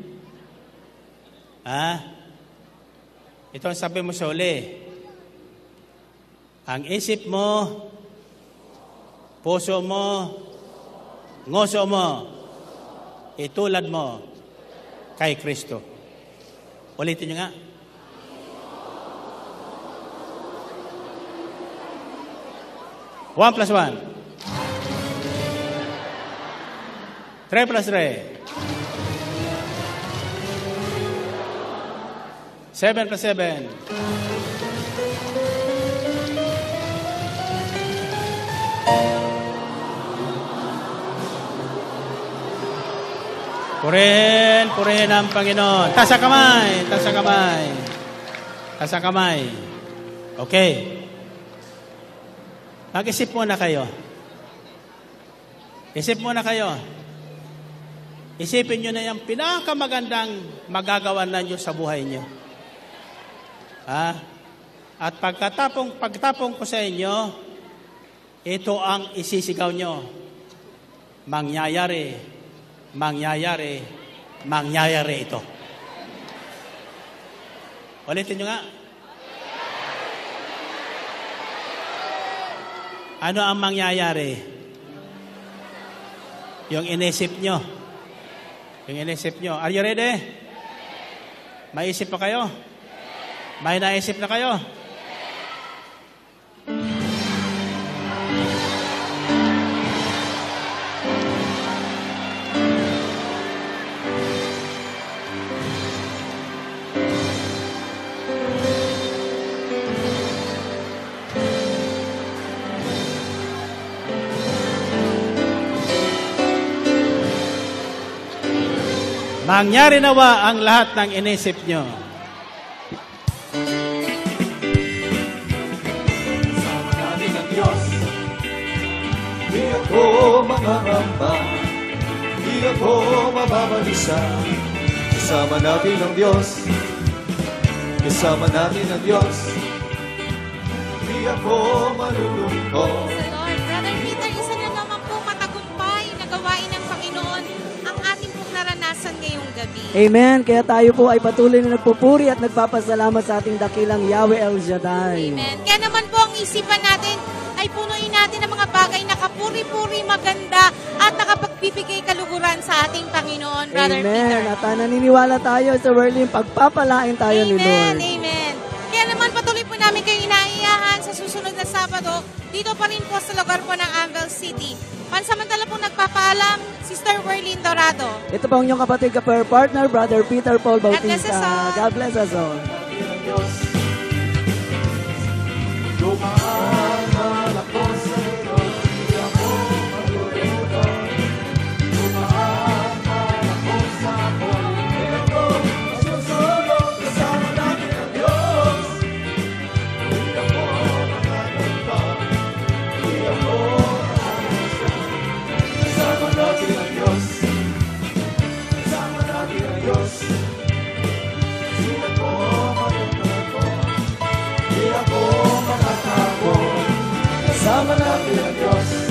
Ito ang sabi mo sa uli. Ang isip mo, puso mo, ngoso mo, itulad mo kay Kristo. Ulitin nyo nga. One plus 1. 3 plus 3. 7 plus 7. Purihin ang Panginoon. Taas ang kamay, taas ang kamay. Taas ang kamay. Okay. Mag-isip muna kayo. Isip muna kayo. Isipin nyo na yung pinakamagandang magagawa ninyo sa buhay nyo. Ha? At pagtapong ko sa inyo, ito ang isisigaw nyo. Mangyayari ito. Ulitin nyo nga. Ano ang mangyayari? Yung inisip nyo. Are you ready? May isip pa kayo? May naisip na kayo? Mangyari nawa ang lahat ng inisip nyo. Kasama natin ang Diyos. Di ako mangangamba. Di ako mababalisa. Kasama natin ang Diyos. Kasama natin ang Diyos. Di ako malulungkot. Sa Lord, Brother Peter, isa na naman po matagumpay na gawain ng Panginoon ang ating pong naranasan ngayong gabi. Amen. Kaya tayo po ay patuloy na nagpupuri at nagpapasalamat sa ating dakilang Yahweh El Shaddai. Amen. Kaya naman po ang isipan natin ay punuin natin ng mga bagay na kapuri-puri, maganda at nakapagbibigay kaluguran sa ating Panginoon, Brother Peter. Amen. At naniniwala tayo sa worldly pagpapalain tayo ni Lord. Amen. Kaya naman patuloy po namin kayong inaiyahan sa susunod na Sabado dito pa rin po sa lugar po ng Anvil City. Pansamantala pong nagpapaalam, Sister Werlyn Dorado. Ito po ang inyong kapatid ka-prayer partner, Brother Peter Paul God bless us Bautista. all. God bless us all. Dumaan ako sa iyo. Di ako malulungkot. Dumaan ako sa buhay. Di ako masusulong. Kasama natin ang Diyos. Di ako makaganda. Di ako makaganda. Kasama natin ang Diyos. Kasama natin ang Diyos. Di ako makaganda. Di ako makakapon. Kasama natin ang Diyos.